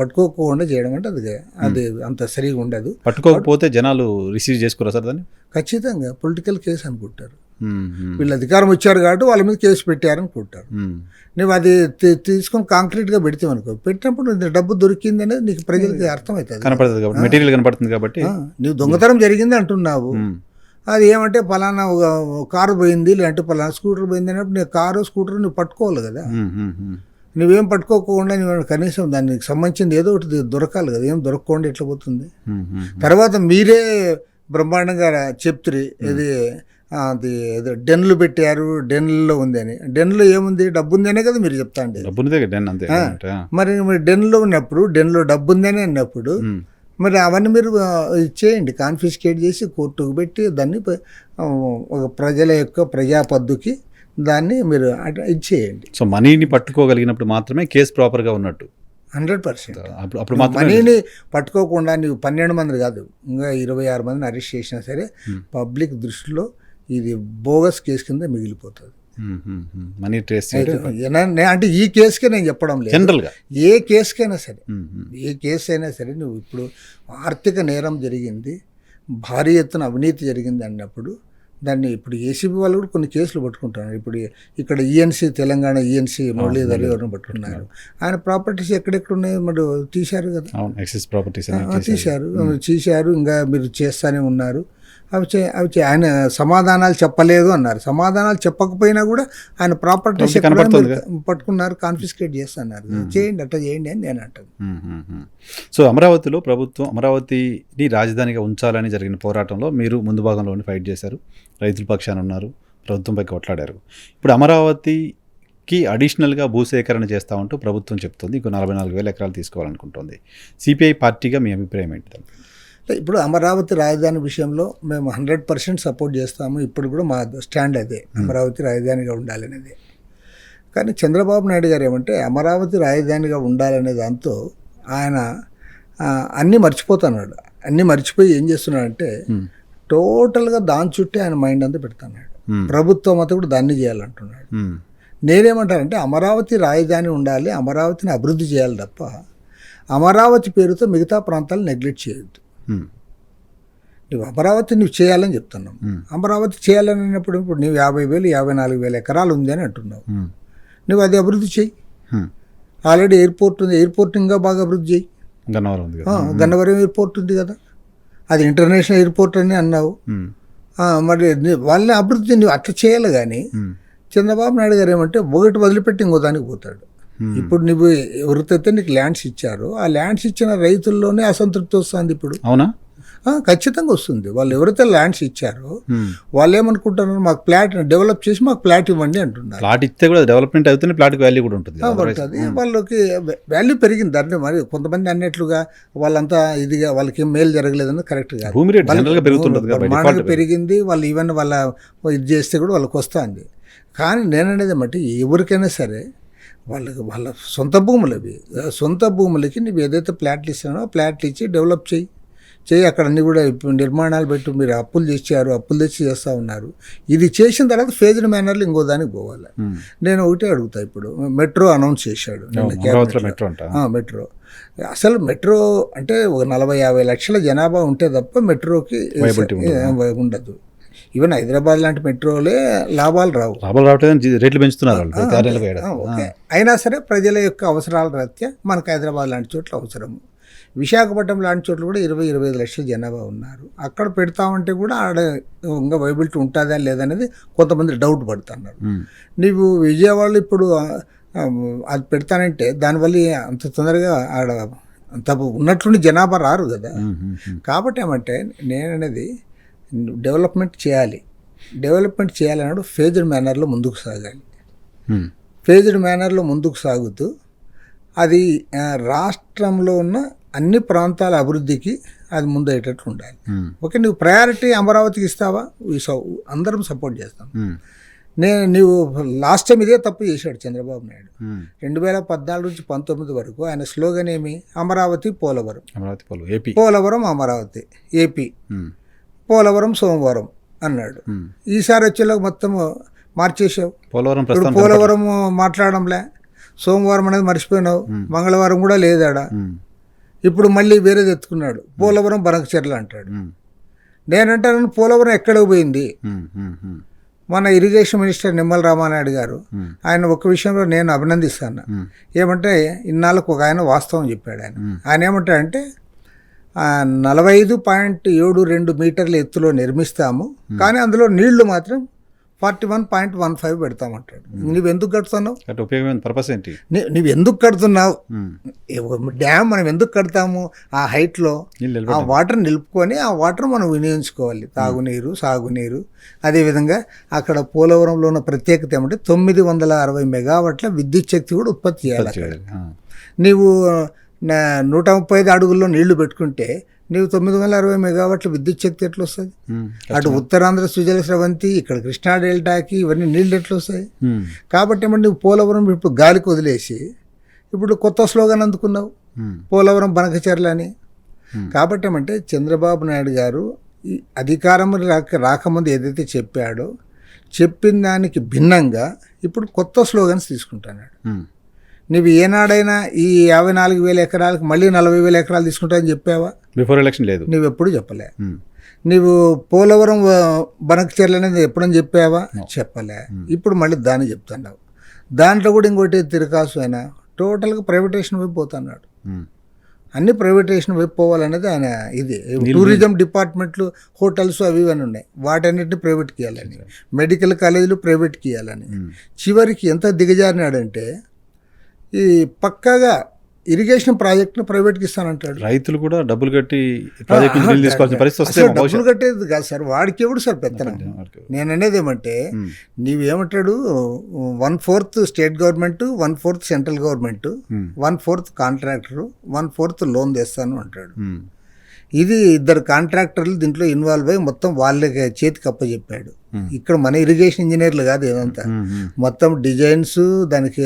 పట్టుకోకుండా చేయడం అంటే అది అంత సరిగా ఉండదు. పట్టుకోకపోతే జనాలు రిసీవ్ చేసుకోరా సార్ దాన్ని? ఖచ్చితంగా పొలిటికల్ కేసు అనుకుంటారు. వీళ్ళు అధికారం వచ్చారు కాబట్టి వాళ్ళ మీద కేసు పెట్టారనుకుంటారు. నువ్వు అది తీసుకొని కాంక్రీట్గా పెడితే అనుకో, పెట్టినప్పుడు డబ్బు దొరికింది అనేది నీకు ప్రజలకి అర్థమవుతుంది, మెటీరియల్ కనపడుతుంది కాబట్టి. నువ్వు దొంగతనం జరిగింది అంటున్నావు, అది ఏమంటే పలానా ఒక కారు పోయింది, లేదంటే పలానా స్కూటర్ పోయింది అన్నప్పుడు నీ కారు స్కూటర్ నువ్వు పట్టుకోవాలి కదా. నువ్వేం పట్టుకోకుండా నువ్వు కనీసం దానికి సంబంధించింది ఏదో ఒకటి దొరకాలి కదా, ఏం దొరకకుండా ఎట్లా పోతుంది. తర్వాత మీరే బ్రహ్మాండంగా చెప్తురి ఇది అది ఏదో డెన్లు పెట్టారు, డెన్లో ఉంది అని. డెన్లో ఏముంది, డబ్బు ఉందనే కదా మీరు చెప్తా అండి. మరి డెన్లో ఉన్నప్పుడు, డెన్లో డబ్బు ఉందని అన్నప్పుడు మరి అవన్నీ మీరు చేయండి, కాన్ఫిస్కేట్ చేసి కోర్టుకు పెట్టి దాన్ని ఒక ప్రజల యొక్క ప్రజాపద్దుకి దాన్ని మీరు ఇచ్చేయండి. సో మనీని పట్టుకోగలిగినప్పుడు మాత్రమే కేసు ప్రాపర్గా ఉన్నట్టు. 100%. అప్పుడు మనీని పట్టుకోకుండా నువ్వు 12 మంది కాదు, ఇంకా 26 మందిని అరెస్ట్ చేసినా సరే పబ్లిక్ దృష్టిలో ఇది బోగస్ కేసు కింద మిగిలిపోతుంది. మనీ ట్రేస్ అంటే ఈ కేసుకే నేను చెప్పడం లేదు, జనరల్గా ఏ కేసుకైనా సరే, ఏ కేసు అయినా సరే నువ్వు ఇప్పుడు ఆర్థిక నేరం జరిగింది, భారీ ఎత్తున అవినీతి జరిగింది అన్నప్పుడు దాన్ని ఇప్పుడు ఏసీబీ వాళ్ళు కూడా కొన్ని కేసులు పట్టుకుంటున్నారు. ఇప్పుడు ఇక్కడ ఈఎన్సీ, తెలంగాణ ఈఎన్సీ మురళీధర్ ఎవరిని పట్టుకున్నారు, ఆయన ప్రాపర్టీస్ ఎక్కడెక్కడ ఉన్నాయి మరి తీశారు కదా, ఎక్సెస్ ప్రాపర్టీస్ తీశారు, ఇంకా మీరు చేస్తూనే ఉన్నారు. అవి ఆయన సమాధానాలు చెప్పలేదు అన్నారు, సమాధానాలు చెప్పకపోయినా కూడా ఆయన ప్రాపర్టీస్ పట్టుకున్నారు, కాన్ఫిస్కేట్ చేస్తున్నారు. చేయండి, అట్లా చేయండి అని నేను అంటాను. సో అమరావతిలో ప్రభుత్వం అమరావతిని రాజధానిగా ఉంచాలని జరిగిన పోరాటంలో మీరు ముందు భాగంలోనే ఫైట్ చేశారు, రైతుల పక్షాన ఉన్నారు, ప్రభుత్వంపై కొట్లాడారు. ఇప్పుడు అమరావతికి అడిషనల్గా భూసేకరణ చేస్తూ ఉంటూ ప్రభుత్వం చెప్తుంది ఇంకో 44,000 ఎకరాలు తీసుకోవాలనుకుంటుంది. సిపిఐ పార్టీగా మీ అభిప్రాయం ఏంటి? ఇప్పుడు అమరావతి రాజధాని విషయంలో మేము 100% సపోర్ట్ చేస్తాము. ఇప్పుడు కూడా మా స్టాండ్ అదే, అమరావతి రాజధానిగా ఉండాలనేది. కానీ చంద్రబాబు నాయుడు గారు ఏమంటే అమరావతి రాజధానిగా ఉండాలనే దాంతో ఆయన అన్నీ మర్చిపోతున్నాడు. అన్నీ మర్చిపోయి ఏం చేస్తున్నాడంటే టోటల్గా దాని చుట్టే ఆయన మైండ్ అంతా పెడుతున్నాడు. ప్రభుత్వం అంతా కూడా దాన్ని చేయాలంటున్నాడు. నేనేమంటానంటే అమరావతి రాజధాని ఉండాలి, అమరావతిని అభివృద్ధి చేయాలి తప్ప అమరావతి పేరుతో మిగతా ప్రాంతాలు నెగ్లెక్ట్ చేయొద్దు. నువ్వు అమరావతి నువ్వు చేయాలని చెప్తున్నావు, అమరావతి చేయాలని అన్నప్పుడు ఇప్పుడు నువ్వు 50,000 54,000 ఎకరాలు ఉంది అని అంటున్నావు, నువ్వు అది అభివృద్ధి చేయి. ఆల్రెడీ ఎయిర్పోర్ట్ ఉంది, ఎయిర్పోర్ట్ ఇంకా బాగా అభివృద్ధి చేయి. గన్నవరం ఎయిర్పోర్ట్ ఉంది కదా, అది ఇంటర్నేషనల్ ఎయిర్పోర్ట్ అని అన్నావు. మరి వాళ్ళని అభివృద్ధి నువ్వు అట్లా చేయాలి. కానీ చంద్రబాబు నాయుడు గారు ఏమంటే ఒకటి వదిలిపెట్టి ఇంకో దానికి పోతాడు. ఇప్పుడు నువ్వు ఎవరికైతే నీకు ల్యాండ్స్ ఇచ్చారో ఆ ల్యాండ్స్ ఇచ్చిన రైతుల్లోనే అసంతృప్తి వస్తుంది. ఇప్పుడు అవునా? ఖచ్చితంగా వస్తుంది. వాళ్ళు ఎవరైతే ల్యాండ్స్ ఇచ్చారో వాళ్ళు ఏమనుకుంటున్నారు, మాకు ప్లాట్ డెవలప్ చేసి మాకు ప్లాట్ ఇవ్వండి అంటున్నారు. ప్లాట్ ఇస్తే కూడా డెవలప్మెంట్ అవుతుంది, ప్లాట్కి వాల్యూ కూడా ఉంటుంది. వాళ్ళకి వాల్యూ పెరిగింది. దాన్ని మరి కొంతమంది అన్నట్లుగా వాళ్ళంతా ఇదిగా వాళ్ళకి మేలు జరగలేదని కరెక్ట్ కాదు. పెరిగింది, వాళ్ళు ఈవెన్ వాళ్ళ ఇది చేస్తే కూడా వాళ్ళకి వస్తుంది. కానీ నేననేది మట్టి ఎవరికైనా సరే వాళ్ళ సొంత భూములు అవి, సొంత భూములకి నువ్వు ఏదైతే ప్లాట్లు ఇస్తున్నానో ప్లాట్లు ఇచ్చి డెవలప్ చేయి. అక్కడ అన్నీ కూడా నిర్మాణాలు పెట్టి మీరు అప్పులు తెచ్చారు, అప్పులు తెచ్చి చేస్తూ ఉన్నారు. ఇది చేసిన తర్వాత ఫేజ్డ్ మేనర్లో ఇంకో దానికి పోవాలి. నేను ఒకటే అడుగుతా, ఇప్పుడు మెట్రో అనౌన్స్ చేశాడు మెట్రో. అసలు మెట్రో అంటే ఒక 40-50 లక్షల జనాభా ఉంటే తప్ప మెట్రోకి ఉండదు. ఈవెన్ హైదరాబాద్ లాంటి మెట్రోలే లాభాలు రావట్లేదు, రేట్లు పెంచుతున్నారు. ఓకే, అయినా సరే ప్రజల యొక్క అవసరాల రీత్యా మనకు హైదరాబాద్ లాంటి చోట్ల అవసరము. విశాఖపట్నం లాంటి చోట్ల కూడా 20-25 లక్షల జనాభా ఉన్నారు. అక్కడ పెడతామంటే కూడా ఆడ ఇంకా వైబిలిటీ ఉంటుందా లేదనేది కొంతమంది డౌట్ పడుతున్నారు. నీవు విజయవాడలో ఇప్పుడు అది పెడతానంటే దానివల్ల అంత తొందరగా ఆడ అంత ఉన్నట్లుండి జనాభా రారు కదా. కాబట్టి ఏమంటే నేననేది డెవలప్మెంట్ చేయాలి. డెవలప్మెంట్ చేయాలన్నాడు ఫేజ్డ్ మేనర్లో ముందుకు సాగాలి. ఫేజ్డ్ మేనర్లో ముందుకు సాగుతూ అది రాష్ట్రంలో ఉన్న అన్ని ప్రాంతాల అభివృద్ధికి అది ముందయ్యేటట్లు ఉండాలి. ఓకే, నువ్వు ప్రయారిటీ అమరావతికి ఇస్తావా, అందరం సపోర్ట్ చేస్తాం. నీవు లాస్ట్ టైం ఇదే తప్పు చేశాడు చంద్రబాబు నాయుడు. 2014 నుంచి 19 వరకు ఆయన స్లోగన్ ఏమి, అమరావతి పోలవరం, పోలవరం అమరావతి ఏపీ, పోలవరం సోమవారం అన్నాడు. ఈసారి వచ్చేలాగా మొత్తం మార్చేసావు. పోలవరం మాట్లాడంలే, సోమవారం అనేది మర్చిపోయినావు, మంగళవారం కూడా లేదాడా. ఇప్పుడు మళ్ళీ వేరేది ఎత్తుకున్నాడు, పోలవరం బనకచెర్ల అంటాడు. నేనంటాను పోలవరం ఎక్కడికి పోయింది. మన ఇరిగేషన్ మినిస్టర్ నిమ్మల రామానాయుడు గారు, ఆయన ఒక విషయంలో నేను అభినందిస్తాను. ఏమంటే ఇన్నాళ్ళకు ఒక ఆయన వాస్తవం చెప్పాడు. ఆయన ఏమంటాడంటే 45.72 మీటర్ల ఎత్తులో నిర్మిస్తాము, కానీ అందులో నీళ్లు మాత్రం 41.15 పెడతామంటాడు. నువ్వు ఎందుకు కడుతున్నావు? పర్పస్ ఏంటి? నువ్వు ఎందుకు కడుతున్నావు? డ్యామ్ మనం ఎందుకు కడతాము? ఆ హైట్లో ఆ వాటర్ నిలుపుకొని ఆ వాటర్ మనం వినియోగించుకోవాలి, తాగునీరు, సాగునీరు. అదేవిధంగా అక్కడ పోలవరంలో ఉన్న ప్రత్యేకత ఏమంటే 960 మెగావాట్ల విద్యుత్ శక్తి కూడా ఉత్పత్తి చేయాలి. నీవు 135 అడుగుల్లో నీళ్లు పెట్టుకుంటే నీవు 960 మెగావాట్ల విద్యుత్ శక్తి ఎట్లా వస్తుంది? అటు ఉత్తరాంధ్ర సుజల స్రవంతి, ఇక్కడ కృష్ణా డెల్టాకి ఇవన్నీ నీళ్ళు ఎట్లా వస్తాయి? కాబట్టి ఏమంటే నువ్వు పోలవరం ఇప్పుడు గాలికి వదిలేసి ఇప్పుడు కొత్త స్లోగన్ అందుకున్నావు, పోలవరం బనకచెర్ల అని. కాబట్టి ఏమంటే చంద్రబాబు నాయుడు గారు ఈ అధికారం రాకముందు ఏదైతే చెప్పాడో చెప్పిన దానికి భిన్నంగా ఇప్పుడు కొత్త స్లోగన్స్ తీసుకుంటున్నాడు. నువ్వు ఏనాడైనా ఈ 54,000 ఎకరాలకు మళ్ళీ 40,000 ఎకరాలు తీసుకుంటావని చెప్పావా? బిఫోర్ ఎలక్షన్ లేదు, నువ్వు ఎప్పుడు చెప్పలే. నువ్వు పోలవరం బనకచెర్ల అనేది ఎప్పుడని చెప్పావా? చెప్పలే. ఇప్పుడు మళ్ళీ దాన్ని చెప్తున్నావు. దాంట్లో కూడా ఇంకోటి తిరకాసు అయినా టోటల్గా ప్రైవేటేషన్ వైపు పోతున్నాడు. అన్ని ప్రైవేటేషన్ వైపు పోవాలనేది ఆయన ఇది. టూరిజం డిపార్ట్మెంట్లు, హోటల్స్ అవి ఇవన్నీ ఉన్నాయి, వాటన్నిటిని ప్రైవేట్కి ఇవ్వాలని, మెడికల్ కాలేజీలు ప్రైవేట్కి ఇవ్వాలని. చివరికి ఎంత దిగజారినాడంటే ఈ పక్కాగా ఇరిగేషన్ ప్రాజెక్ట్ను ప్రైవేట్కి ఇస్తానంటాడు. రైతులు కూడా డబ్బులు కట్టి తీసుకోవాల్సిన పరిస్థితి వస్తే డబ్బులు కట్టేది కాదు సార్, వాడికి ఎవడు సార్ పెత్తనం. నేను అనేది ఏమంటే నీవేమంటాడు, 1/4 state government, 1/4 central government, 1/4 contractor, 1/4 loan తెస్తాను అంటాడు. ఇది ఇద్దరు కాంట్రాక్టర్లు దీంట్లో ఇన్వాల్వ్ అయ్యి మొత్తం వాళ్ళకి చేతికి అప్పచెప్పాడు. ఇక్కడ మన ఇరిగేషన్ ఇంజనీర్లు కాదు ఇదంతా, మొత్తం డిజైన్స్, దానికి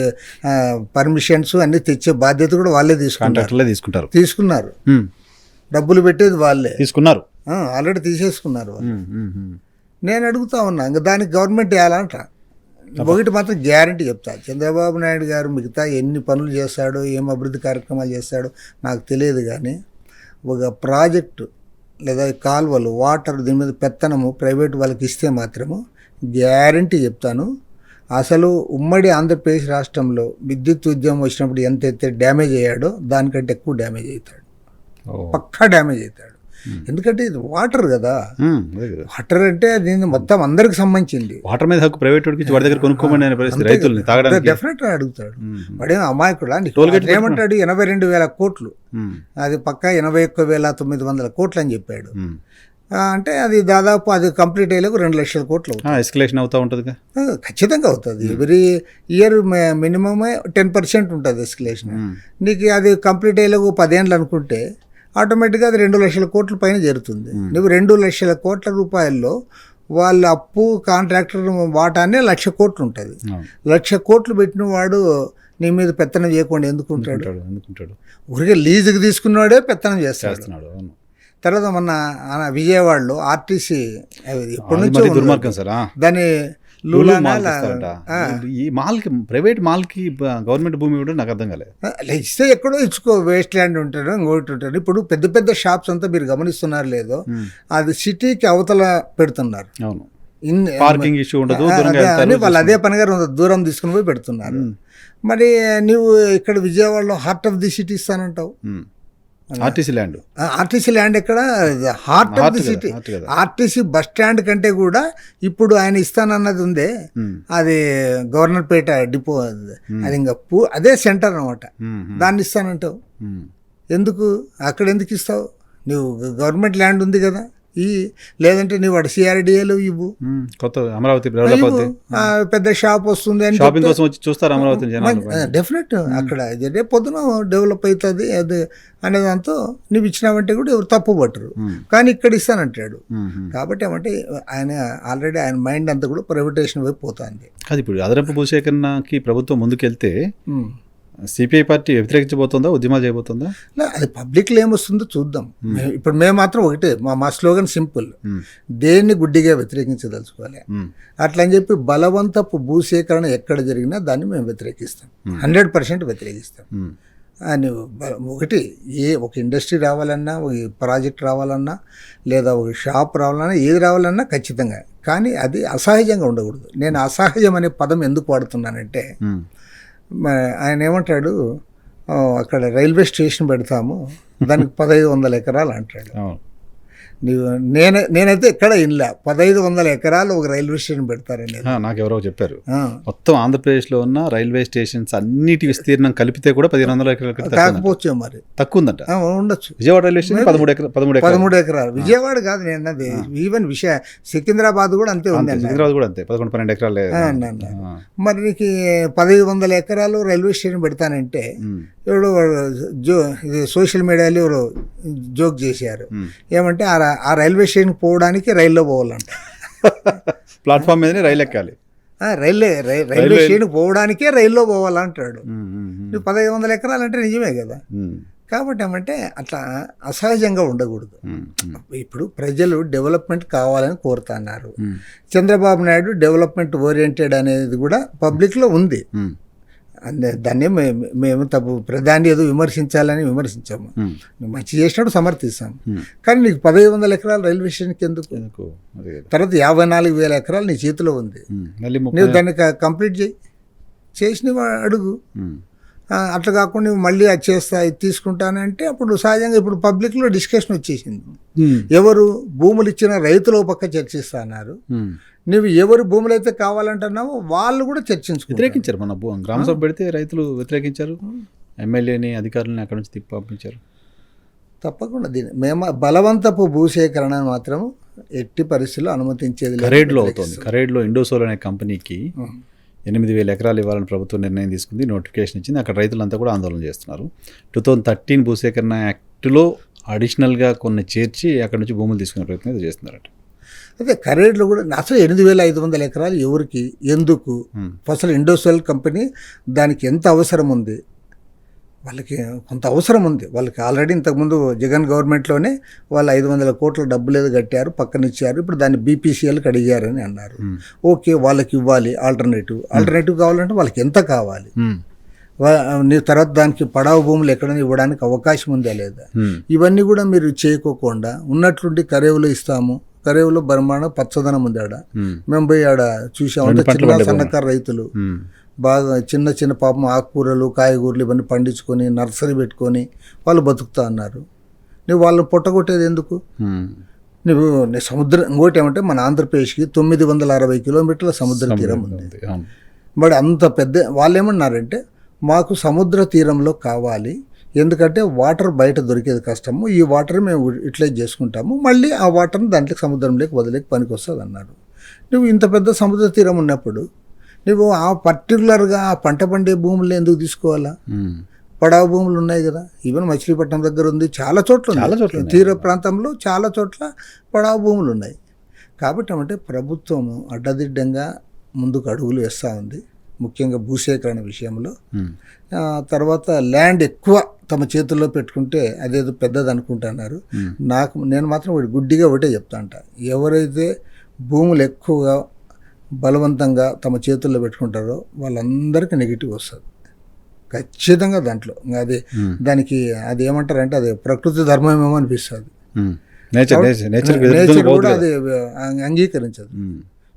పర్మిషన్స్ అన్ని తెచ్చే బాధ్యత కూడా వాళ్ళే తీసుకున్నారు. డబ్బులు పెట్టేది వాళ్ళే తీసుకున్నారు, ఆల్రెడీ తీసేసుకున్నారు వాళ్ళు. నేను అడుగుతా ఉన్నా, ఇంకా దానికి గవర్నమెంట్ వేయాలంట. ఒకటి మాత్రం గ్యారంటీ చెప్తా, చంద్రబాబు నాయుడు గారు మిగతా ఎన్ని పనులు చేస్తాడో, ఏం అభివృద్ధి కార్యక్రమాలు చేస్తాడో నాకు తెలియదు, కానీ ఒక ప్రాజెక్టు లేదా కాలువలు, వాటర్ దీని మీద పెత్తనము ప్రైవేట్ వాళ్ళకి ఇస్తే మాత్రము గ్యారంటీ చెప్తాను, అసలు ఉమ్మడి ఆంధ్రప్రదేశ్ రాష్ట్రంలో విద్యుత్ ఉద్యమం వచ్చినప్పుడు ఎంతైతే డ్యామేజ్ అయ్యాడో దానికంటే ఎక్కువ డ్యామేజ్ అవుతాడు, పక్కా డ్యామేజ్ అవుతాడు. ఎందుకంటే ఇది వాటర్ కదా, వాటర్ అంటే దీన్ని మొత్తం అందరికి సంబంధించింది. వాటర్ మీద హక్కు ప్రైవేట్ దగ్గర కొనుక్కోమని డెఫినెట్ గా అడుగుతాడు. వాడేమో అమాయకుడా, ఏమంటాడు 82,000 కోట్లు, అది పక్కా 81,900 కోట్లు అని చెప్పాడు. అంటే అది దాదాపు అది కంప్లీట్ అయ్యేలకు 2 లక్షల కోట్లు ఎస్కలేషన్ అవుతూ ఉంటుంది. ఖచ్చితంగా అవుతుంది. ఎవ్రీ ఇయర్ మినిమమ్ 10% ఉంటుంది ఎస్కలేషన్. నీకు అది కంప్లీట్ అయ్యేలకు 10 ఏళ్ళు అనుకుంటే ఆటోమేటిక్గా అది 2 లక్షల కోట్ల పైన జరుగుతుంది. నువ్వు 2 లక్షల కోట్ల రూపాయల్లో వాళ్ళ అప్పు కాంట్రాక్టర్ వాటానే 1,00,000 కోట్లు ఉంటుంది. 1,00,000 కోట్లు పెట్టిన వాడు నీ మీద పెత్తనం చేయకుండా ఎందుకుంటాడు? ఊరికే లీజుకి తీసుకున్నవాడే పెత్తనం చేస్తాడు. తర్వాత మొన్న విజయవాడలో ఆర్టీసీ ఎప్పటి నుంచో దాని ఈ మాల్కి, ప్రైవేట్ మాల్కి గవర్నమెంట్ భూమి ఇవ్వడం నాకు అర్థం కాలేదు. ఇస్తే ఎక్కడో ఇచ్చుకో, వేస్ట్ ల్యాండ్ ఉంటాడు, ఇంకోటి ఉంటాడు. ఇప్పుడు పెద్ద పెద్ద షాప్స్ అంతా మీరు గమనిస్తున్నారు లేదో, అది సిటీకి అవతల పెడుతున్నారు. అవును, పార్కింగ్ ఇష్యూ ఉండదు, వాళ్ళు అదే పనిగా దూరం తీసుకుని పోయి పెడుతున్నారు. మరి నువ్వు ఇక్కడ విజయవాడలో హార్ట్ ఆఫ్ ది సిటీ ఇస్తానంటావు. ఆర్టీసీ ల్యాండ్ ఎక్కడ? Heart of the city. RTC bus stand కంటే కూడా ఇప్పుడు ఆయన ఇస్తానన్నది ఉందే, అది గవర్నర్పేట డిపో, అది ఇంకా అదే సెంటర్ అనమాట. దాన్ని ఇస్తానంటావు ఎందుకు? అక్కడ ఎందుకు ఇస్తావు? నువ్వు గవర్నమెంట్ ల్యాండ్ ఉంది కదా, లేదంటే నీ వాడు సిఆర్డిఏలు ఇవ్వు, కొత్త అమరావతి డెవలప్ అవుతుంది, పెద్ద షాప్ వస్తుంది అని షాపింగ్ కోసం వచ్చి చూస్తారు అమరావతి జనాలు. డెఫినెట్ అక్కడ రేపు పొద్దున డెవలప్ అవుతుంది అది అనే దాంతో నువ్వు ఇచ్చినావంటే కూడా ఎవరు తప్పు పట్టరు. కానీ ఇక్కడ ఇస్తానంటాడు. కాబట్టి ఏమంటే ఆయన ఆల్రెడీ ఆయన మైండ్ అంతా కూడా ప్రైవేటైజేషన్ వైపు పోతుంది. అది ఇప్పుడు అదనపు భూసేకరణకి ప్రభుత్వం ముందుకెళ్తే సిపిఐ పార్టీ వ్యతిరేకించబోతుందా, ఉద్యమాలు చేయబోతుందా? అది పబ్లిక్లో ఏమొస్తుందో చూద్దాం. ఇప్పుడు మేము మాత్రం ఒకటే, మా స్లోగన్ సింపుల్, దేన్ని గుడ్డిగా వ్యతిరేకించదలుచుకోవాలి. అట్లా అని చెప్పి బలవంతపు భూసేకరణ ఎక్కడ జరిగినా దాన్ని మేము వ్యతిరేకిస్తాం, 100% వ్యతిరేకిస్తాం. అని ఒకటి ఒక ఇండస్ట్రీ రావాలన్నా, ఒక ప్రాజెక్ట్ రావాలన్నా, లేదా ఒక షాప్ రావాలన్నా, ఏది రావాలన్నా ఖచ్చితంగా. కానీ అది అసహజంగా ఉండకూడదు. నేను అసహజం అనే పదం ఎందుకు వాడుతున్నానంటే, ఆయన ఏమంటాడు, అక్కడ రైల్వే స్టేషన్ పెడతాము దానికి 1500 ఎకరాలు అంటాడు. నేనైతే ఎక్కడ ఇన్లా 1500 ఎకరాలు ఒక రైల్వే స్టేషన్ పెడతారని నాకు ఎవరో చెప్పారు. మొత్తం ఆంధ్రప్రదేశ్లో ఉన్న రైల్వే స్టేషన్స్ అన్నిటి విస్తీర్ణం కలిపితే కూడా 1500 ఎకరాలు కాకపోవచ్చు, మరి తక్కువ ఉందట. ఉండొచ్చు. విజయవాడ రైల్వే స్టేషన్ 13 ఎకరాలు. విజయవాడ కాదు నేను అన్నది, ఈవెన్ సికింద్రాబాద్ కూడా అంతే ఉంది. సికింద్రాబాద్ కూడా అంతే 11-12 ఎకరాలు. మరి నీకు 1500 ఎకరాలు రైల్వే స్టేషన్ పెడతానంటే ఎవడు ఇది సోషల్ మీడియాలో ఎవరు జోక్ చేశారు, ఏమంటే ఆ రైల్వే స్టేషన్ పోవడానికి రైల్లో పోవాలంట. ప్లాట్ఫామ్ మీదనే రైలు ఎక్కాలి, రైల్వే స్టేషన్ పోవడానికే రైల్లో పోవాలంటాడు. నువ్వు 1500 ఎకరాలు అంటే నిజమే కదా. కాబట్టి ఏమంటే అట్లా అసహజంగా ఉండకూడదు. ఇప్పుడు ప్రజలు డెవలప్మెంట్ కావాలని కోరుతున్నారు. చంద్రబాబు నాయుడు డెవలప్మెంట్ ఓరియంటెడ్ అనేది కూడా పబ్లిక్లో ఉంది. దాన్ని మేము తప్పు ప్రధాని ఏదో విమర్శించాలని విమర్శించాము, మంచి చేసినట్టు సమర్థిస్తాము. కానీ నీకు 1500 ఎకరాలు రైల్వే స్టేషన్కి ఎందుకు? తర్వాత 54,000 ఎకరాలు నీ చేతిలో ఉంది, నువ్వు దాన్ని కంప్లీట్ చేసి అడుగు. అట్లా కాకుండా నువ్వు మళ్ళీ అది చేస్తా ఇది తీసుకుంటానంటే అప్పుడు సహజంగా ఇప్పుడు పబ్లిక్లో డిస్కషన్ వచ్చేసింది. ఎవరు భూములు ఇచ్చిన రైతులు పక్క చర్చిస్తా అన్నారు, నువ్వు ఎవరు భూములు అయితే కావాలంటున్నావో వాళ్ళు కూడా వ్యతిరేకించారు. మన గ్రామ సభ పెడితే రైతులు వ్యతిరేకించారు, ఎమ్మెల్యేని అధికారులని అక్కడ నుంచి తిప్పి పంపించారు. తప్పకుండా దీన్ని మేము బలవంతపు భూసేకరణ మాత్రం ఎట్టి పరిస్థితుల్లో అనుమతించేది. కరేడ్లో అవుతుంది. కరేడ్లో ఇండోసోల్ అనే కంపెనీకి 8,000 ఎకరాలు ఇవ్వాలని ప్రభుత్వం నిర్ణయం తీసుకుంది, నోటిఫికేషన్ ఇచ్చింది. అక్కడ రైతులంతా కూడా ఆందోళన చేస్తున్నారు. 2013 భూసేకరణ యాక్ట్లో అడిషనల్గా కొన్ని చేర్చి అక్కడ నుంచి భూములు తీసుకునే ప్రయత్నం చేస్తున్నారట. అయితే కరేడ్లో కూడా అసలు 8,500 ఎకరాలు ఎవరికి ఎందుకు? అసలు ఇండోసోల్ కంపెనీ దానికి ఎంత అవసరం ఉంది? వాళ్ళకి కొంత అవసరం ఉంది. వాళ్ళకి ఆల్రెడీ ఇంతకుముందు జగన్ గవర్నమెంట్లోనే వాళ్ళు 500 కోట్ల డబ్బులు ఏదో కట్టారు, పక్కన ఇచ్చారు. ఇప్పుడు దాన్ని బీపీసీఎల్కి అడిగారని అన్నారు. ఓకే, వాళ్ళకి ఇవ్వాలి. ఆల్టర్నేటివ్ కావాలంటే వాళ్ళకి ఎంత కావాలి? తర్వాత దానికి పడావు భూములు ఎక్కడైనా ఇవ్వడానికి అవకాశం ఉందా లేదా? ఇవన్నీ కూడా మీరు చేయకోకుండా ఉన్నట్లుండి కరేవులో ఇస్తాము, కరేవులో బ్రహ్మాండ పచ్చదనం ఉంది ఆడ. మేము పోయి ఆడ చూసామంటే చిన్న సన్నకారు రైతులు బాగా చిన్న పాపం ఆకుకూరలు కాయగూరలు ఇవన్నీ పండించుకొని నర్సరీ పెట్టుకొని వాళ్ళు బతుకుతా అన్నారు. నువ్వు వాళ్ళని పొట్టగొట్టేది ఎందుకు? నువ్వు సముద్రం ఇంకోటి ఏమంటే మన ఆంధ్రప్రదేశ్కి 960 కిలోమీటర్ల సముద్ర తీరం ఉంది. మరి అంత పెద్ద వాళ్ళు ఏమన్నారంటే మాకు సముద్ర తీరంలో కావాలి, ఎందుకంటే వాటర్ బయట దొరికేది కష్టము, ఈ వాటర్ మేము యూటిలైజ్ చేసుకుంటాము, మళ్ళీ ఆ వాటర్ని దాంట్లో సముద్రంలోకి వదిలేకి పనికి వస్తుంది అన్నారు. నువ్వు ఇంత పెద్ద సముద్ర తీరం ఉన్నప్పుడు నువ్వు ఆ పర్టికులర్గా ఆ పంట పండే భూములు ఎందుకు తీసుకోవాలా? పడావు భూములు ఉన్నాయి కదా, ఈవెన్ మచిలీపట్నం దగ్గర ఉంది, చాలా చోట్ల తీర ప్రాంతంలో చాలా చోట్ల పడావు భూములు ఉన్నాయి. కాబట్టి ఏమంటే ప్రభుత్వము అడ్డదిడ్డంగా ముందుకు అడుగులు వేస్తూ ఉంది, ముఖ్యంగా భూసేకరణ విషయంలో. తర్వాత ల్యాండ్ ఎక్కువ తమ చేతుల్లో పెట్టుకుంటే అదేదో పెద్దది అనుకుంటున్నారు. నేను మాత్రం గుడ్డిగా ఒకటే చెప్తా అంట, ఎవరైతే భూములు ఎక్కువగా బలవంతంగా తమ చేతుల్లో పెట్టుకుంటారో వాళ్ళందరికీ నెగిటివ్ వస్తుంది ఖచ్చితంగా. దాంట్లో అది దానికి అది ఏమంటారంటే అది ప్రకృతి ధర్మమేమో అనిపిస్తుంది. నేచర్ కూడా అది అంగీకరించదు.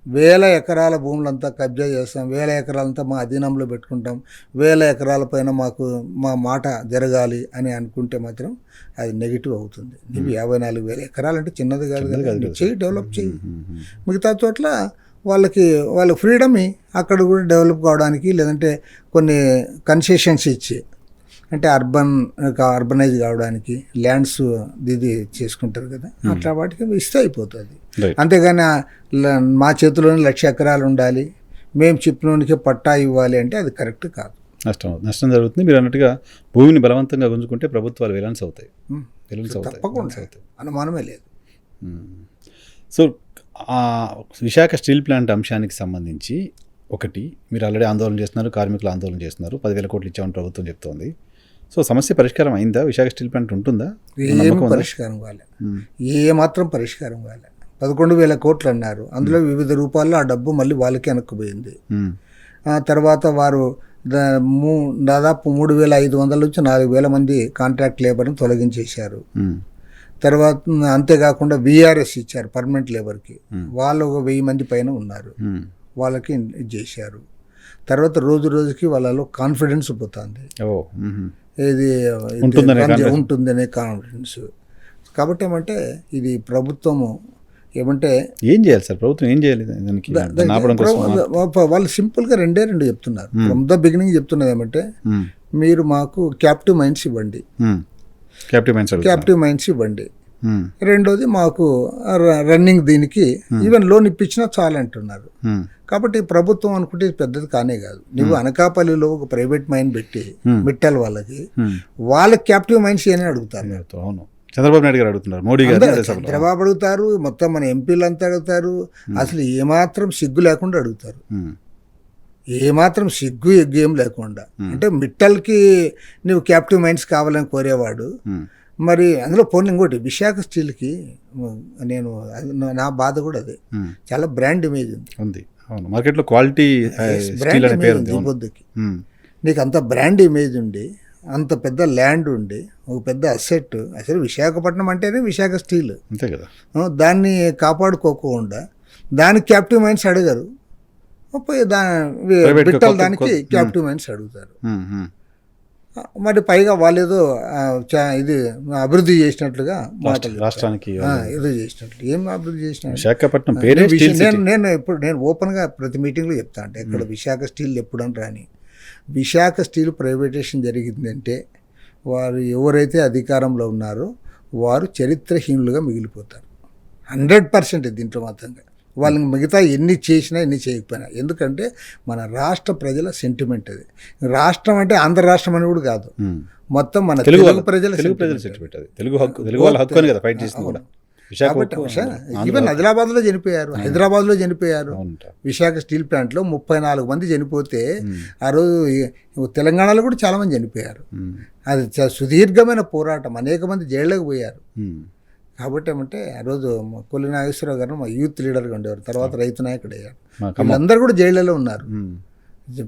1000 ఎకరాల భూములంతా కబ్జా చేస్తాం, 1000 ఎకరాలంతా మా అధీనంలో పెట్టుకుంటాం, 1000 ఎకరాల పైన మా మాట జరగాలి అని అనుకుంటే మాత్రం అది నెగిటివ్ అవుతుంది. నువ్వు 54,000 ఎకరాలంటే చిన్నది కాదు కదా, చెయ్యి, డెవలప్ చెయ్యి. మిగతా చోట్ల వాళ్ళ ఫ్రీడమ్ అక్కడ కూడా డెవలప్ కావడానికి, లేదంటే కొన్ని కన్సెషన్స్ ఇచ్చి అంటే అర్బనైజ్ కావడానికి ల్యాండ్స్ ఇది చేసుకుంటారు కదా, అట్లా వాటికి ఇస్తే అయిపోతుంది. అంతేగాని మా చేతిలోనే 1,00,000 ఎకరాలు ఉండాలి, మేము చెప్పినోనికే పట్టా ఇవ్వాలి అంటే అది కరెక్ట్ కాదు. నష్టం జరుగుతుంది. మీరు అన్నట్టుగా భూమిని బలవంతంగా గుంజుకుంటే ప్రభుత్వాలు విలన్స్ అవుతాయి. తప్పకుండా అనుమానమే లేదు. సో విశాఖ స్టీల్ ప్లాంట్ అంశానికి సంబంధించి ఒకటి, మీరు ఆల్రెడీ ఆందోళన చేస్తున్నారు, కార్మికులు ఆందోళన చేస్తున్నారు, 10,000 కోట్లు ఇచ్చామని ప్రభుత్వం చెప్తోంది. సో సమస్య పరిష్కారం అయిందా? విశాఖ స్టీల్ ప్లాంట్ ఉంటుందా? ఏమి పరిష్కారం కాలే, ఏ మాత్రం పరిష్కారం కాలే. 11,000 కోట్లు అన్నారు, అందులో వివిధ రూపాల్లో ఆ డబ్బు మళ్ళీ వాళ్ళకి వెనక్కుపోయింది. తర్వాత వారు దాదాపు 3,500 నుంచి 4,000 మంది కాంట్రాక్ట్ లేబర్ని తొలగించేశారు. తర్వాత అంతేకాకుండా విఆర్ఎస్ ఇచ్చారు పర్మనెంట్ లేబర్కి, వాళ్ళు 1,000 మంది పైన ఉన్నారు, వాళ్ళకి ఇది చేశారు. తర్వాత రోజు రోజుకి వాళ్ళలో కాన్ఫిడెన్స్ పోతుంది, ఇది ఉంటుందనే కాన్ఫిడెన్స్. కాబట్టి ఏమంటే ఇది ప్రభుత్వము ఏమంటే ఏం చేయాలి సార్? ప్రభుత్వం ఏం చేయాలి? వాళ్ళు సింపుల్గా 2 చెప్తున్నారు. ఫ్రమ్ ద బిగినింగ్ చెప్తున్నది ఏమంటే మీరు మాకు క్యాప్టివ్ మైన్స్ ఇవ్వండి, క్యాప్టివ్ మైన్స్ ఇవ్వండి. రెండోది మాకు రన్నింగ్ దీనికి ఈవెన్ లోన్ ఇప్పించినా చాలు అంటున్నారు. కాబట్టి ప్రభుత్వం అనుకుంటే పెద్దది కానే కాదు. నువ్వు అనకాపల్లిలో ఒక ప్రైవేట్ మైన్ పెట్టి మిట్టల్ వాళ్ళకి క్యాప్టివ్ మైన్స్ అని అడుగుతారు. అవును, చంద్రబాబు నాయుడు గారు అడుగుతున్నారు, మోడీ గారు చంద్రబాబు అడుగుతారు, మొత్తం మన ఎంపీలు అంతా అడుగుతారు. అసలు ఏమాత్రం సిగ్గు లేకుండా అడుగుతారు, ఏమాత్రం సిగ్గు ఎగ్గేం లేకుండా. అంటే మిట్టల్కి నువ్వు క్యాప్టివ్ మైన్స్ కావాలని కోరేవాడు. మరి అందులో పోనీ ఇంకోటి, విశాఖ స్టీల్కి నా బాధ కూడా అదే, చాలా బ్రాండ్ ఇమేజ్ ఉంది మార్కెట్లో, క్వాలిటీ బ్రాండ్ ఇమేజ్ ఉంది. పొద్దుకి నీకు అంత బ్రాండ్ ఇమేజ్ ఉండి, అంత పెద్ద ల్యాండ్ ఉండి, ఒక పెద్ద అసెట్, అసలు విశాఖపట్నం అంటేనే విశాఖ స్టీల్, అంతే కదా, దాన్ని కాపాడుకోకుండా దానికి క్యాప్టివ్ మైన్స్ అడగరు, బిట్టల్ దానికి క్యాప్టివ్ మైన్స్ అడుగుతారు. మరి పైగా వాళ్ళేదో ఇది అభివృద్ధి చేసినట్లుగా రాష్ట్రానికి ఏదో చేసినట్లు, ఏం అభివృద్ధి చేసిన విశాఖపట్నం నేను ఓపెన్గా ప్రతి మీటింగ్లో చెప్తా, అంటే ఇక్కడ విశాఖ స్టీల్ ఎప్పుడని రాని, విశాఖ స్టీల్ ప్రైవేటేషన్ జరిగిందంటే వారు ఎవరైతే అధికారంలో ఉన్నారో వారు చరిత్రహీనులుగా మిగిలిపోతారు. 100% దీంట్లో మాత్రంగా వాళ్ళకి మిగతా ఎన్ని చేసినా ఎన్ని చేయకపోయినా. ఎందుకంటే మన రాష్ట్ర ప్రజల సెంటిమెంట్ అది. రాష్ట్రం అంటే ఆంధ్ర రాష్ట్రం అని కూడా కాదు, మొత్తం మన తెలుగు ప్రజల సెంటిమెంట్ అది. తెలుగు వాళ్ళ హక్కు అని కదా ఫైట్ చేసింది కూడా. ఈవెన్ ఆదిలాబాద్లో చనిపోయారు, హైదరాబాద్లో చనిపోయారు. విశాఖ స్టీల్ ప్లాంట్లో 34 మంది చనిపోతే ఆ రోజు తెలంగాణలో కూడా చాలా మంది చనిపోయారు. అది సుదీర్ఘమైన పోరాటం, అనేక మంది జైళ్ళకి పోయారు. కాబట్టి ఏమంటే ఆ రోజు కొల్లి నాగేశ్వరరావు గారు మా యూత్ లీడర్గా ఉండేవారు, తర్వాత రైతు నాయకుడు అయ్యారు. వీళ్ళందరూ కూడా జైళ్ళలో ఉన్నారు,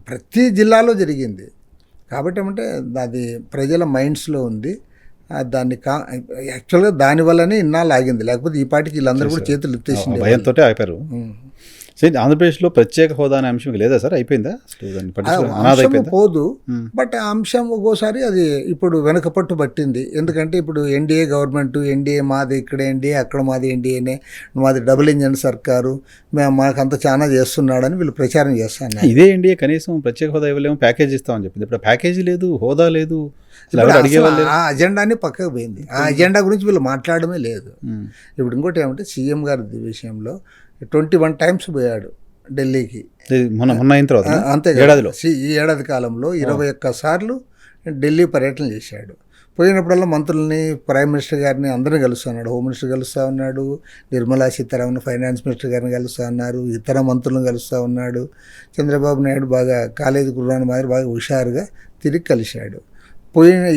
ప్రతి జిల్లాలో జరిగింది. కాబట్టి ఏమంటే అది ప్రజల మైండ్స్లో ఉంది. దాన్ని యాక్చువల్గా దానివల్లనే ఇన్నాళ్ళు ఆగింది, లేకపోతే ఈ పాటికి వీళ్ళందరూ కూడా చేతులు ఎత్తేసింది, భయంతో అయిపోయారు. ఆంధ్రప్రదేశ్లో ప్రత్యేక హోదా అనే అంశం లేదా సార్? అయిపోయిందా? పోదు, బట్ ఆ అంశం ఒక్కోసారి అది ఇప్పుడు వెనకపట్టు పట్టింది. ఎందుకంటే ఇప్పుడు ఎన్డీఏ గవర్నమెంట్, ఎన్డీఏ మాది, ఇక్కడ ఎన్డీఏ, అక్కడ మాది ఎన్డీఏనే, మాది డబుల్ ఇంజన్ సర్కారు, మాకంతా చాలా చేస్తున్నాడని వీళ్ళు ప్రచారం చేస్తాను. ఇదే ఎన్డీఏ కనీసం ప్రత్యేక హోదా ఇవ్వలేము, ప్యాకేజ్ ఇస్తామని చెప్పింది. ఇప్పుడు ప్యాకేజీ లేదు, హోదా లేదు, ఆ అజెండాని పక్కకు పోయింది. ఆ అజెండా గురించి వీళ్ళు మాట్లాడమే లేదు. ఇప్పుడు ఇంకోటి ఏమంటే సీఎం గారి విషయంలో 21 times పోయాడు ఢిల్లీకి, అంతే ఈ ఏడాది కాలంలో 21 సార్లు ఢిల్లీ పర్యటన చేశాడు. పోయినప్పుడల్లా మంత్రుల్ని, ప్రైమ్ మినిస్టర్ గారిని అందరినీ కలుస్తున్నాడు. హోమ్ మినిస్టర్ కలుస్తూ ఉన్నాడు, నిర్మలా సీతారామన్ ఫైనాన్స్ మినిస్టర్ గారిని కలుస్తూ ఉన్నారు, ఇతర మంత్రులను కలుస్తూ ఉన్నాడు. చంద్రబాబు నాయుడు బాగా కాలేజీ కుర్రాని మాదిరి బాగా హుషారుగా తిరిగి కలిశాడు.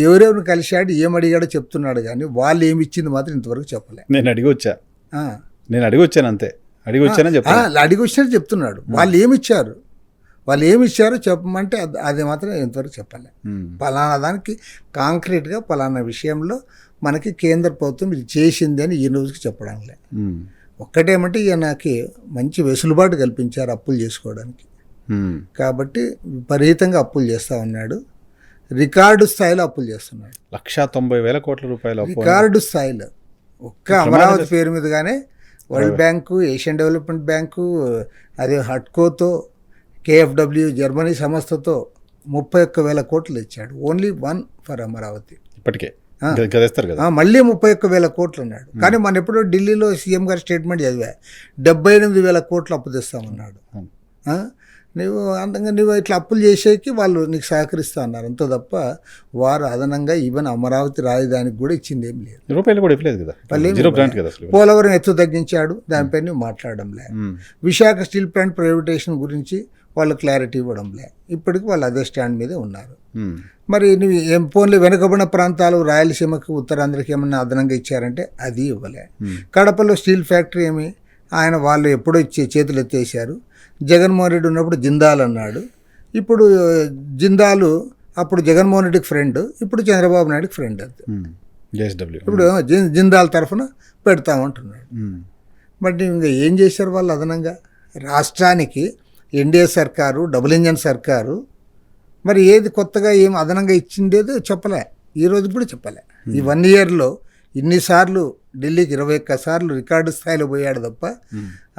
ఎవరెవరిని కలిశాడు, ఏమడిగాడో చెప్తున్నాడు, కానీ వాళ్ళు ఏమి ఇచ్చింది మాత్రం ఇంతవరకు చెప్పలే. నేను అడిగి వచ్చాను అంతే, అడిగి వచ్చినట్టు చెప్తున్నాడు. వాళ్ళు ఏమి ఇచ్చారో చెప్పమంటే అది మాత్రం ఇంతవరకు చెప్పలే. పలానా దానికి కాంక్రీట్గా పలానా విషయంలో మనకి కేంద్ర ప్రభుత్వం ఇది చేసింది అని ఈ రోజుకి చెప్పడం లే. ఒక్కటేమంటే ఈయనకి మంచి వెసులుబాటు కల్పించారు అప్పులు చేసుకోవడానికి, కాబట్టి విపరీతంగా అప్పులు చేస్తూ ఉన్నాడు. రికార్డు స్థాయిలో అప్పులు చేస్తున్నాడు. 190,000 కోట్ల రూపాయలు రికార్డు స్థాయిలో. ఒక్క అమరావతి పేరు మీదగానే world bank, Asian development bank, అదే హట్కోతో, కేఎఫ్డబ్ల్యూ జర్మనీ సంస్థతో 31,000 కోట్లు ఇచ్చాడు. Only one for Amaravati. ఇప్పటికే తెస్తారు కదా, మళ్ళీ 31,000 కోట్లు అన్నాడు. కానీ మన ఎప్పుడో ఢిల్లీలో సీఎం గారు స్టేట్మెంట్ చదివా, 78,000 కోట్లు అప్పు తెస్తామన్నాడు. నువ్వు ఇట్లా అప్పులు చేసేకి వాళ్ళు నీకు సహకరిస్తా అన్నారు అంత తప్ప వారు అదనంగా ఈవెన్ అమరావతి రాజధానికి కూడా ఇచ్చింది ఏం లేదు. రూపాయలు కూడా ఇవ్వలేదు కదా. పోలవరం ఎత్తు తగ్గించాడు, దానిపై నువ్వు మాట్లాడడం లే. విశాఖ స్టీల్ ప్లాంట్ ప్రైవేటేషన్ గురించి వాళ్ళు క్లారిటీ ఇవ్వడం లే. ఇప్పటికి వాళ్ళు అదే స్టాండ్ మీదే ఉన్నారు. మరి నువ్వు ఏం పోన్లే వెనుకబడిన ప్రాంతాలు రాయలసీమకు ఉత్తరాంధ్రకి ఏమన్నా అదనంగా ఇచ్చారంటే అది ఇవ్వలే. కడపలో స్టీల్ ఫ్యాక్టరీ ఏమి వాళ్ళు ఎప్పుడో చేతులు ఎత్తేసారు. జగన్మోహన్ రెడ్డి ఉన్నప్పుడు జిందాల్ అన్నాడు. ఇప్పుడు జిందాలు అప్పుడు జగన్మోహన్ రెడ్డికి ఫ్రెండ్, ఇప్పుడు చంద్రబాబు నాయుడుకి ఫ్రెండ్. అంతే. ఇప్పుడు జిందాల్ తరఫున పెడతామంటున్నాడు. బట్ ఇంకా ఏం చేశారు వాళ్ళు అదనంగా? రాష్ట్రానికి ఎన్డీఏ సర్కారు, డబుల్ ఇంజన్ సర్కారు, మరి ఏది కొత్తగా ఏం అదనంగా ఇచ్చిందేదో చెప్పలే. ఈరోజు కూడా చెప్పలే. ఈ 1 ఇయర్లో ఇన్నిసార్లు ఢిల్లీకి 21 సార్లు రికార్డు స్థాయిలో పోయాడు తప్ప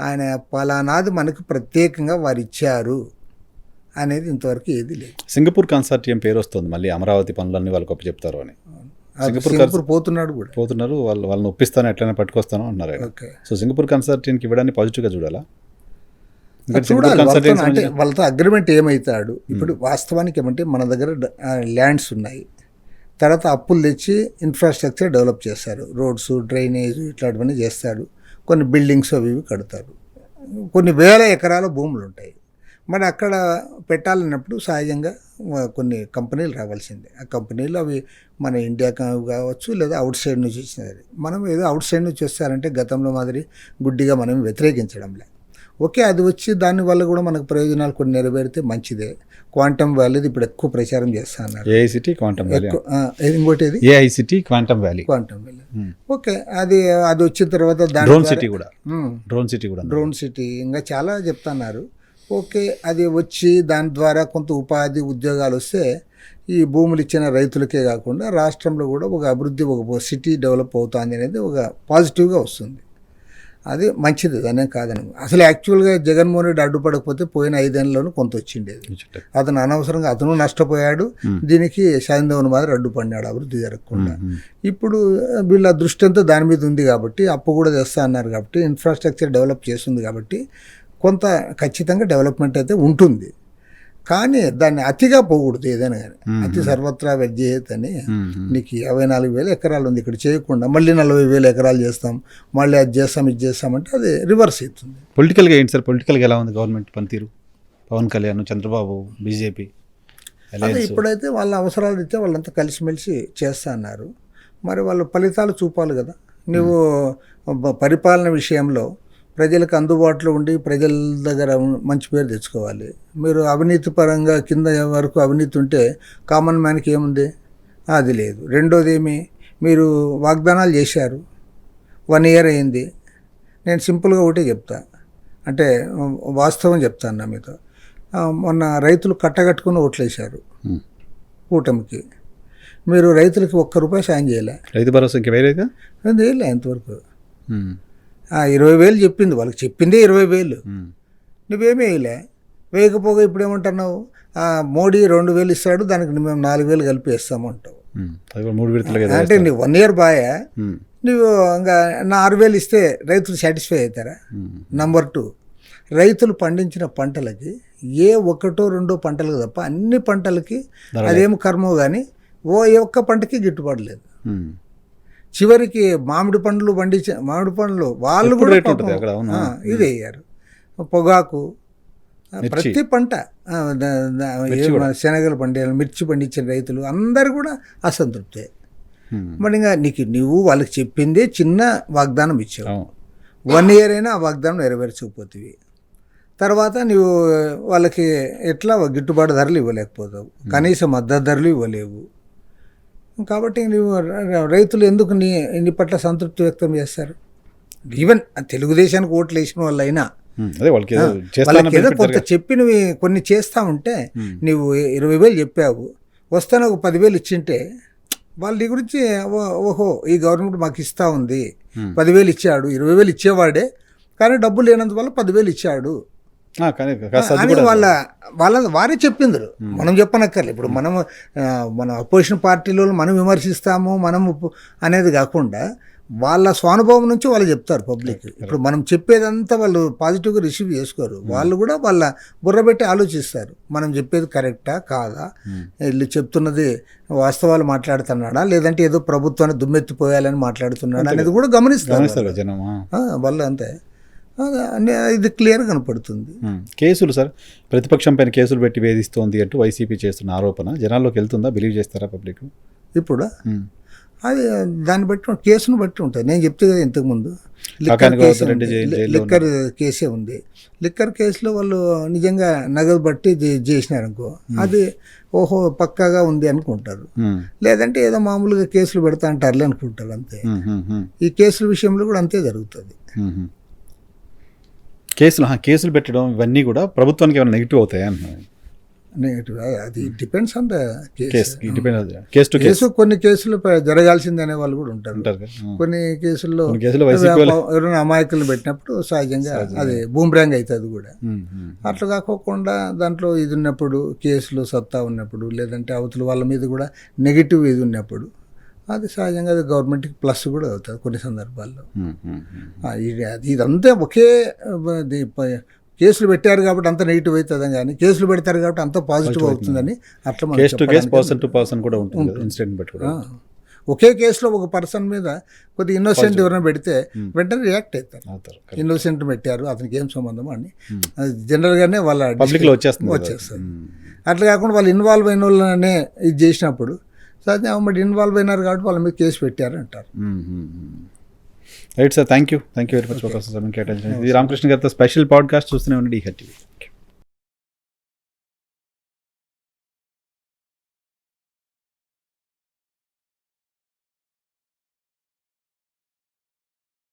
ఆయన పలానాది మనకు ప్రత్యేకంగా వారు ఇచ్చారు అనేది ఇంతవరకు ఏది లేదు. సింగపూర్ కన్సార్టియం పేరు వస్తుంది మళ్ళీ, అమరావతి పనులన్నీ వాళ్ళకి ఒప్పి చెప్తారు అని. సింగపూర్ పోతున్నారు వాళ్ళని ఒప్పిస్తాను, ఎట్లయినా పట్టుకొస్తాను అన్నారు. సో సింగపూర్ కన్సార్టియంకి ఇవ్వడానికి పాజిటివ్గా చూడాలా? అంటే వాళ్ళతో అగ్రిమెంట్ ఏమవుతాడు? ఇప్పుడు వాస్తవానికి ఏమంటే మన దగ్గర ల్యాండ్స్ ఉన్నాయి, తర్వాత అప్పులు తెచ్చి ఇన్ఫ్రాస్ట్రక్చర్ డెవలప్ చేస్తారు, రోడ్స్, డ్రైనేజ్ ఇట్లాంటివన్నీ చేస్తారు, కొన్ని బిల్డింగ్స్ అవి ఇవి కడతారు, కొన్ని వేల ఎకరాల భూములు ఉంటాయి. మరి అక్కడ పెట్టాలన్నప్పుడు సహజంగా కొన్ని కంపెనీలు రావాల్సిందే. ఆ కంపెనీలు అవి మన ఇండియా కావచ్చు లేదా అవుట్ సైడ్ నుంచి వచ్చినది. మనం ఏదో అవుట్ సైడ్ నుంచి వస్తారంటే గతంలో మాదిరి గుడ్డిగా మనం వ్యతిరేకించడంలే. ఓకే, అది వచ్చి దానివల్ల కూడా మనకు ప్రయోజనాలు కొన్ని నెరవేరితే మంచిదే. క్వాంటమ్ వ్యాలీ ఇప్పుడు ఎక్కువ ప్రచారం చేస్తా అన్నారు. ఏఐసిటీ క్వాంటమ్ వ్యాలీ, ఇంకోటి ఏది ఏఐసిటీ క్వాంటమ్ వ్యాలీ. ఓకే, అది వచ్చిన తర్వాత డ్రోన్ సిటీ ఇంకా చాలా చెప్తున్నారు. ఓకే, అది వచ్చి దాని ద్వారా కొంత ఉపాధి ఉద్యోగాలు వస్తే ఈ భూములు ఇచ్చిన రైతులకే కాకుండా రాష్ట్రంలో కూడా ఒక అభివృద్ధి, ఒక సిటీ డెవలప్ అవుతుంది అనేది ఒక పాజిటివ్గా వస్తుంది. అది మంచిది, దానే కాదని. అసలు యాక్చువల్గా జగన్మోహన్ రెడ్డి అడ్డుపడకపోతే పోయిన 5 ఏళ్ళలోనూ కొంత వచ్చిండేది. అతను అనవసరంగా అతను నష్టపోయాడు, దీనికి శాంతివన్ మాదిరి అడ్డుపడినాడు అభివృద్ధి జరగకుండా. ఇప్పుడు వీళ్ళ దృష్టి అంతా దాని మీద ఉంది కాబట్టి, అప్పు కూడా తెస్తా అన్నారు కాబట్టి, ఇన్ఫ్రాస్ట్రక్చర్ డెవలప్ చేస్తుంది కాబట్టి కొంత ఖచ్చితంగా డెవలప్మెంట్ అయితే ఉంటుంది. కానీ దాన్ని అతిగా పోకూడదు. ఏదైనా కానీ అతి సర్వత్రా వ్యర్థేత్ అని. నీకు 54,000 ఎకరాలు ఉంది, ఇక్కడ చేయకుండా మళ్ళీ 40,000 ఎకరాలు చేస్తాం, మళ్ళీ అది చేస్తాం ఇది చేస్తామంటే అది రివర్స్ అవుతుంది. పొలిటికల్గా ఏంటి సార్? పొలిటికల్గా ఎలా ఉంది గవర్నమెంట్ పనితీరు? పవన్ కళ్యాణ్, చంద్రబాబు, బీజేపీ అదే ఇప్పుడైతే వాళ్ళ అవసరాలు ఇస్తే వాళ్ళంతా కలిసిమెలిసి చేస్తా అన్నారు. మరి వాళ్ళు ఫలితాలు చూపాలి కదా. నువ్వు పరిపాలన విషయంలో ప్రజలకు అందుబాటులో ఉండి ప్రజల దగ్గర మంచి పేరు తెచ్చుకోవాలి. మీరు అవినీతి పరంగా కింద వరకు అవినీతి ఉంటే కామన్ మ్యాన్కి ఏముంది? అది లేదు. రెండోది ఏమి, మీరు వాగ్దానాలు చేశారు, 1 ఇయర్ అయింది. నేను సింపుల్గా ఒకటే చెప్తా, అంటే వాస్తవం చెప్తాను మీతో. మొన్న రైతులు కట్టగట్టుకుని ఓట్లేశారు కూటమికి. మీరు రైతులకి ₹1 సాయం చేయలే. రైతు భరోసా ఇంకా వేరేగా చేయలే ఇంతవరకు. 20,000 చెప్పింది, వాళ్ళకి చెప్పిందే 20,000. నువ్వేమీ వేయలే. వేయకపోగా ఇప్పుడు ఏమంటున్నావు? మోడీ 2,000 ఇస్తాడు, దానికి మేము 4,000 కలిపి వేస్తామంటావు. అంటే నువ్వు 1 ఇయర్ బాయా, నువ్వు ఇంకా 6,000 ఇస్తే రైతులు సాటిస్ఫై అవుతారా? నంబర్ 2, రైతులు పండించిన పంటలకి ఏ 1-2 పంటలకు తప్ప అన్ని పంటలకి అదేమి కర్మో కానీ ఏ ఒక్క పంటకి గిట్టుబాటు లేదు. చివరికి మామిడి పండ్లు వాళ్ళు కూడా ఇది అయ్యారు. పొగాకు, ప్రతి పంట, శనగలు మిర్చి పండించిన రైతులు అందరు కూడా అసంతృప్తే. మరి ఇంకా నువ్వు వాళ్ళకి చెప్పిందే చిన్న వాగ్దానం ఇచ్చావు, 1 ఇయర్ అయినా ఆ వాగ్దానం నెరవేర్చకపోతుంది. తర్వాత నువ్వు వాళ్ళకి ఎట్లా గిట్టుబాటు ధరలు ఇవ్వలేకపోతావు, కనీసం మద్దతు ధరలు ఇవ్వలేవు. కాబట్టి నువ్వు రైతులు ఎందుకు నీ పట్ల సంతృప్తి వ్యక్తం చేస్తారు? ఈవెన్ తెలుగుదేశానికి ఓట్లు వేసిన వాళ్ళైనా వాళ్ళకి ఏదో కొంత చెప్పి నువ్వు కొన్ని చేస్తా ఉంటే, నువ్వు 20,000 చెప్పావు, వస్తాను ఒక 10,000 ఇచ్చింటే వాళ్ళ నీ గురించి ఓహో ఈ గవర్నమెంట్ మాకు ఇస్తూ ఉంది, 10,000 ఇచ్చాడు, 20,000 ఇచ్చేవాడే కానీ డబ్బులు లేనందువల్ల 10,000 ఇచ్చాడు కానీ కాస్త అది అని కూడా వారే చెప్పిందరు, మనం చెప్పనక్కర్లేదు. ఇప్పుడు మనం మన అపోజిషన్ పార్టీలో మనం విమర్శిస్తాము అనేది కాకుండా వాళ్ళ స్వానుభవం నుంచి వాళ్ళు చెప్తారు పబ్లిక్. ఇప్పుడు మనం చెప్పేదంతా వాళ్ళు పాజిటివ్గా రిసీవ్ చేసుకోరు, వాళ్ళు కూడా వాళ్ళ బుర్ర పెట్టి ఆలోచిస్తారు, మనం చెప్పేది కరెక్టా కాదా, వీళ్ళు చెప్తున్నది వాస్తవాలు మాట్లాడుతున్నాడా లేదంటే ఏదో ప్రభుత్వాన్ని దుమ్మెత్తిపోయాలని మాట్లాడుతున్నాడా అనేది కూడా గమనిస్తారు జనం. వాళ్ళు అంతే, ఇది క్లియర్ కనపడుతుంది. కేసులు సార్, ప్రతిపక్షం పైన కేసులు పెట్టి వేధిస్తోంది అంటూ వైసీపీ చేస్తున్న ఆరోపణ జనాల్లోకి వెళ్తుందా? బిలీవ్ చేస్తారా పబ్లిక్? ఇప్పుడు అది దాన్ని బట్టి కేసును బట్టి ఉంటుంది. నేను చెప్తే కదా ఇంతకుముందు లిక్కర్ కేసే ఉంది. లిక్కర్ కేసులో వాళ్ళు నిజంగా నగదు బట్టి చేసినారనుకో, అది ఓహో పక్కాగా ఉంది అనుకుంటారు. లేదంటే ఏదో మామూలుగా కేసులు పెడతా అంటారులే అనుకుంటారు అంతే. ఈ కేసుల విషయంలో కూడా అంతే జరుగుతుంది. కేసులు పెట్టడం ఇవన్నీ కూడా ప్రభుత్వానికి ఏమైనా నెగిటివ్ అవుతాయా? నెగిటివ్, అది డిపెండ్స్ ఆన్ ద కేసు. కొన్ని కేసులు జరగాల్సింది అనే వాళ్ళు కూడా ఉంటారు. కొన్ని కేసుల్లో ఎవరైనా అమాయకులు పెట్టినప్పుడు సహజంగా అది బూమ్రాంగ్ అవుతుంది కూడా. అట్లా కాకోకుండా దాంట్లో ఇది ఉన్నప్పుడు, కేసులు సత్తా ఉన్నప్పుడు, లేదంటే అవతల వాళ్ళ మీద కూడా నెగిటివ్ ఇది ఉన్నప్పుడు అది సహజంగా అది గవర్నమెంట్కి ప్లస్ కూడా అవుతుంది కొన్ని సందర్భాల్లో. ఇదంతా ఒకే కేసులు పెట్టారు కాబట్టి అంత నెగిటివ్ అవుతుందని, కానీ కేసులు పెడతారు కాబట్టి అంత పాజిటివ్ అవుతుందని అట్లా కూడా ఉంటుంది ఇన్సిడెంట్ బట్టి కూడా. ఒకే కేసులో ఒక పర్సన్ మీద కొద్ది ఇన్నోసెంట్ ఎవరైనా పెడితే వెంటనే రియాక్ట్ అవుతారు, ఇన్నోసెంట్ పెట్టారు అతనికి ఏం సంబంధం అని జనరల్గానే వాళ్ళ పబ్లిక్లో వచ్చేస్తారు. అట్లా కాకుండా వాళ్ళు ఇన్వాల్వ్ అయిన వాళ్ళనే ఇది చేసినప్పుడు సరే మరి ఇన్వాల్వ్ అయినారు కాబట్టి వాళ్ళ మీద కేసు పెట్టారు అంటారు. Right sir, thank you very much for కేటాయించండి. ఇది రామకృష్ణ గారితో స్పెషల్ పాడ్కాస్ట్ చూస్తూనే ఉండండి.